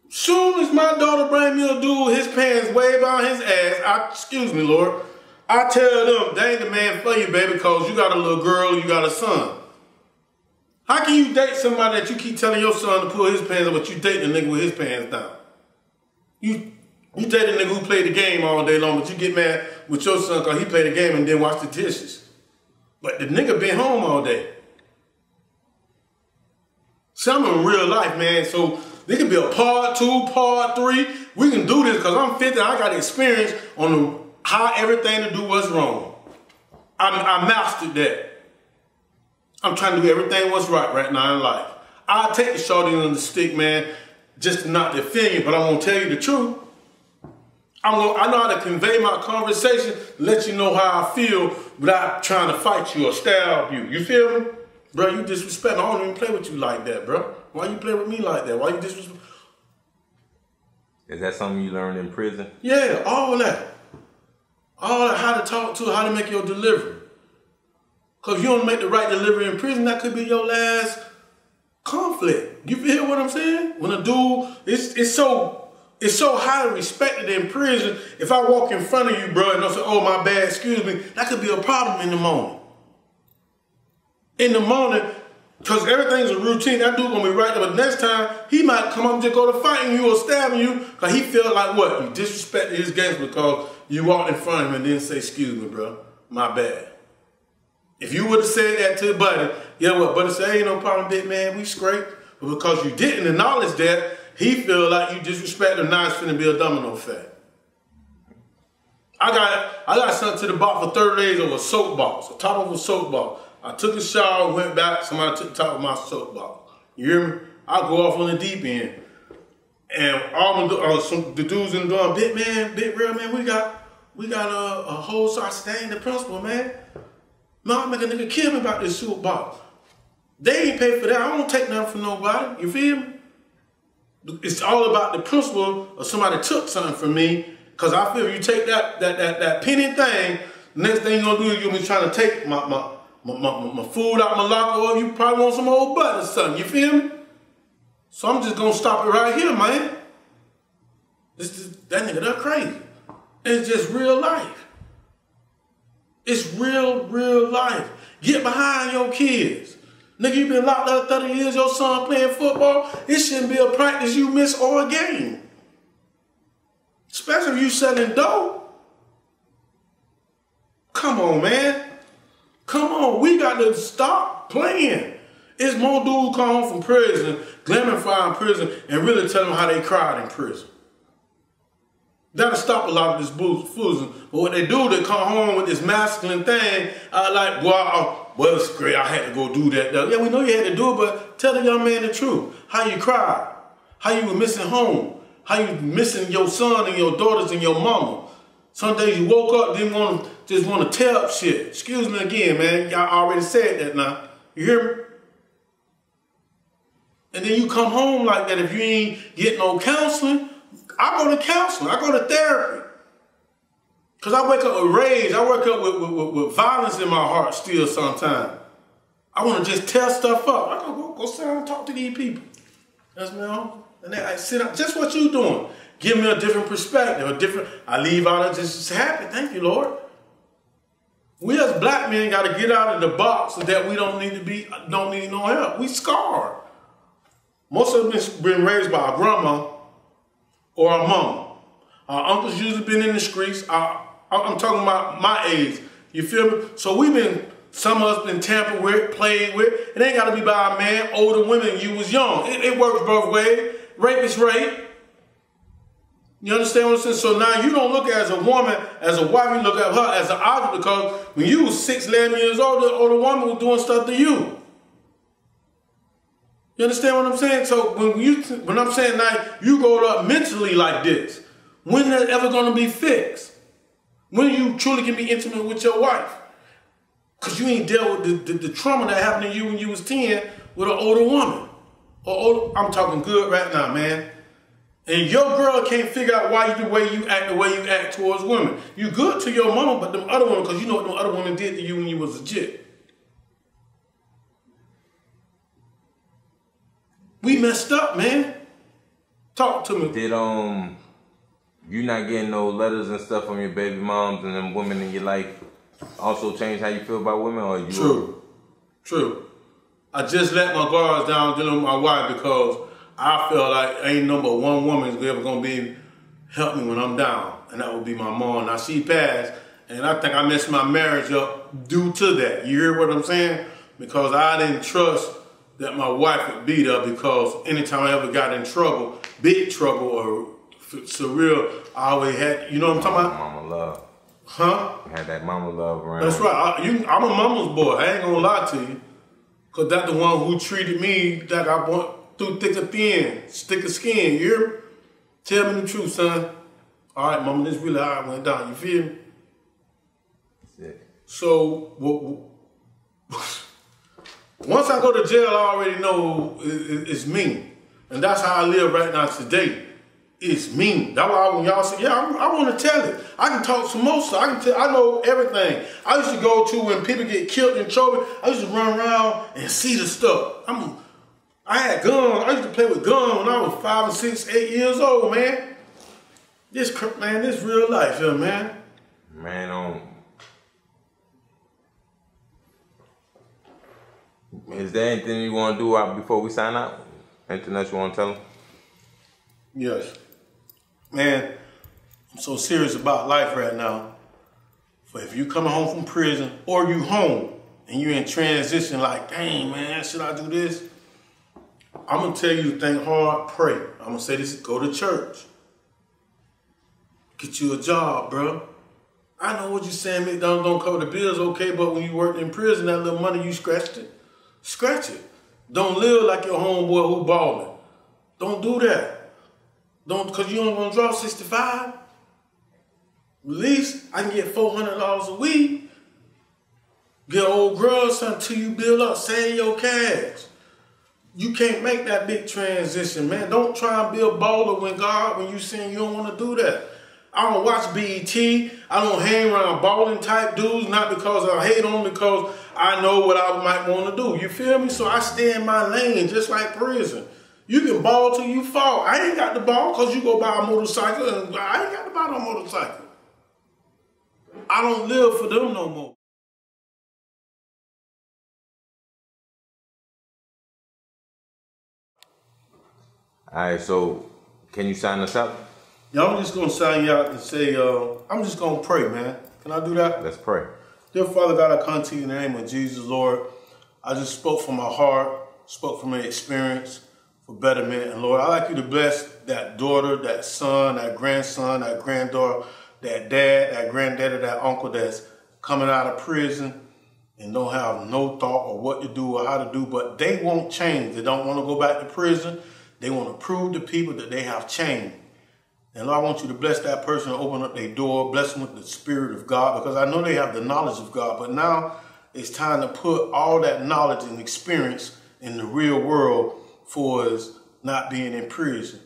Soon as my daughter bring me a dude with his pants way down his ass, excuse me, Lord, I tell them, they ain't the man for you, baby, because you got a little girl, you got a son. How can you date somebody that you keep telling your son to pull his pants up, but you date the nigga with his pants down? You date a nigga who played the game all day long, but you get mad with your son because he played the game and then wash the dishes. But the nigga been home all day. See, I'm in real life, man, so there could be a part 2, part 3. We can do this because I'm 50 and I got experience on how everything to do what's wrong. I mastered that. I'm trying to do everything what's right now in life. I'll take the shorty on the stick, man, just to not defend you, but I'm going to tell you the truth. I know how to convey my conversation, let you know how I feel without trying to fight you or stab you. You feel me? Bro, you disrespect me. I don't even play with you like that, bro. Why you play with me like that? Why you disrespect? Is that something you learned in prison? Yeah, all that. All that, how to talk to, how to make your delivery. Because if you don't make the right delivery in prison, that could be your last conflict. You feel what I'm saying? When a dude, it's so highly respected in prison. If I walk in front of you, bro, and I say, oh, my bad, excuse me, that could be a problem in the morning. In the morning, because everything's a routine, that dude gonna be right there. But next time, he might come up and just go to fighting you or stabbing you, because he feel like what? You disrespected his game because you walked in front of him and didn't say, excuse me, bro, my bad. If you would have said that to the buddy, yeah, what? Buddy said, ain't no problem, big man, we straight. But because you didn't acknowledge that, he feel like you disrespect him, now it's finna be a domino effect. I got sent to the box for 30 days over a soapbox, on top of a soapbox. I took a shower, went back, somebody took the top of my soapbox. You hear me? I go off on the deep end. And all the dudes in the door, big real man, we got a whole side staying the principal, man. Man, I'll make a nigga kill me about this soapbox. They ain't pay for that. I don't take nothing from nobody. You feel me? It's all about the principle of somebody took something from me. Cause I feel if you take that penny thing, the next thing you're gonna do is you'll be trying to take my food out my locker, or you probably want some old butt or something. You feel me? So I'm just gonna stop it right here, man. That nigga, that's crazy. It's just real life. It's real life. Get behind your kids. Nigga, you been locked up 30 years, your son playing football. It shouldn't be a practice you miss or a game. Especially if you selling dope. Come on, man. Come on, we got to stop playing. It's more dudes come home from prison, glamorifying prison, and really tell them how they cried in prison. That'll stop a lot of this foolism. But what they do, they come home with this masculine thing, like, well, it's great, I had to go do that. Yeah, we know you had to do it, but tell the young man the truth. How you cried, how you were missing home, how you missing your son and your daughters and your mama. Some days you woke up, just want to tear up shit. Excuse me again, man. Y'all already said that now. You hear me? And then you come home like that. If you ain't getting no counseling, I go to counseling. I go to therapy. Because I wake up with rage. I wake up with violence in my heart still sometimes. I want to just tear stuff up. I go sit down and talk to these people. That's me on. And then I sit down. Just what you doing. Give me a different perspective. I leave out of just happy. Thank you, Lord. We as black men got to get out of the box that we don't need no help. We scarred. Most of us been raised by our grandma or our mama. Our uncles usually been in the streets. I'm talking about my age. You feel me? So some of us been tampered with, played with. It ain't got to be by a man, older women. You was young. It works both ways. Rape is rape. You understand what I'm saying? So now you don't look at as a woman, as a wife, you look at her as an object, because when you was 6, 11 years old, the older woman was doing stuff to you. You understand what I'm saying? So when I'm saying now you grow up mentally like this, when is that ever going to be fixed? When you truly can be intimate with your wife? Because you ain't dealt with the trauma that happened to you when you was 10 with an older woman. I'm talking good right now, man. And your girl can't figure out why you the way you act towards women. You good to your mama, but them other women, because you know what them other women did to you when you was a jit. We messed up, man. Talk to me. Did you not getting no letters and stuff from your baby moms and them women in your life also change how you feel about women, or you? True. I just let my guards down dealing with my wife because I feel like ain't number one woman is ever gonna help me when I'm down, and that would be my mom. Now she passed, and I think I messed my marriage up due to that. You hear what I'm saying? Because I didn't trust that my wife would be there, because anytime I ever got in trouble, big trouble or surreal, I always had, you know what I'm talking about? Mama love. Huh? You had that mama love around. That's right. I'm a mama's boy. I ain't gonna lie to you. Because that's the one who treated me like I went through thick or thin, thick or skin, you hear me? Tell me the truth, son. All right, mama, this really how it went down, you feel me? That's it. So, once I go to jail, I already know it's me. And that's how I live right now today. It's me. That's why when y'all say, yeah, I want to tell it. I can talk some more stuff. I know everything. I used to go to when people get killed in trouble. I used to run around and see the stuff. I had guns. I used to play with guns when I was 5 and 6, 8 years old, man. This real life here, man. Man, is there anything you want to do before we sign out? Anything else you want to tell them? Yes. Man, I'm so serious about life right now. For if you coming home from prison or you home and you in transition like, dang, man, should I do this? I'm going to tell you to think hard, pray. I'm going to say this, go to church. Get you a job, bro. I know what you're saying, McDonald's don't cover the bills, okay, but when you worked in prison, that little money you scratched it. Scratch it. Don't live like your homeboy who balling. Don't do that. Because you don't want to draw 65. At least I can get $400 a week. Get old girl something till you build up. Save your cash. You can't make that big transition, man. Don't try and be a baller when you saying you don't want to do that. I don't watch BET. I don't hang around balling type dudes, not because I hate them, because I know what I might want to do. You feel me? So I stay in my lane, just like prison. You can ball till you fall. I ain't got the ball because you go buy a motorcycle, and I ain't got to buy no motorcycle. I don't live for them no more. right, so can you sign us out? Yeah, I'm just going to sign you out and say, I'm just going to pray, man. Can I do that? Let's pray. Dear Father God, I come to you in the name of Jesus, Lord. I just spoke from my heart, spoke from my experience for betterment. And Lord, I'd like you to bless that daughter, that son, that grandson, that granddaughter, that dad, that granddaddy, that uncle that's coming out of prison and don't have no thought or what to do or how to do, but they won't change. They don't want to go back to prison. They want to prove to people that they have changed. And Lord, I want you to bless that person and open up their door, bless them with the Spirit of God, because I know they have the knowledge of God, but now it's time to put all that knowledge and experience in the real world for us not being in prison.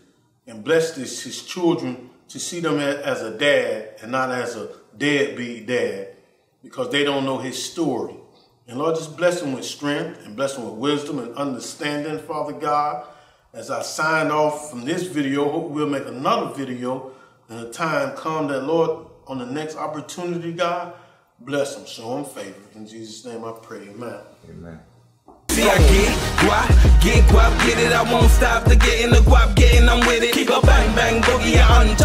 And bless his children to see them as a dad and not as a deadbeat dad, because they don't know his story. And Lord, just bless them with strength and bless them with wisdom and understanding, Father God. As I signed off from this video, hope we'll make another video and the time come that, Lord, on the next opportunity, God, bless them, show them favor. In Jesus' name I pray, amen. Amen. See, I get guap, get it, I won't stop to get in the guap, getting, I'm with it. Keep a bang, bang, boogie, I'm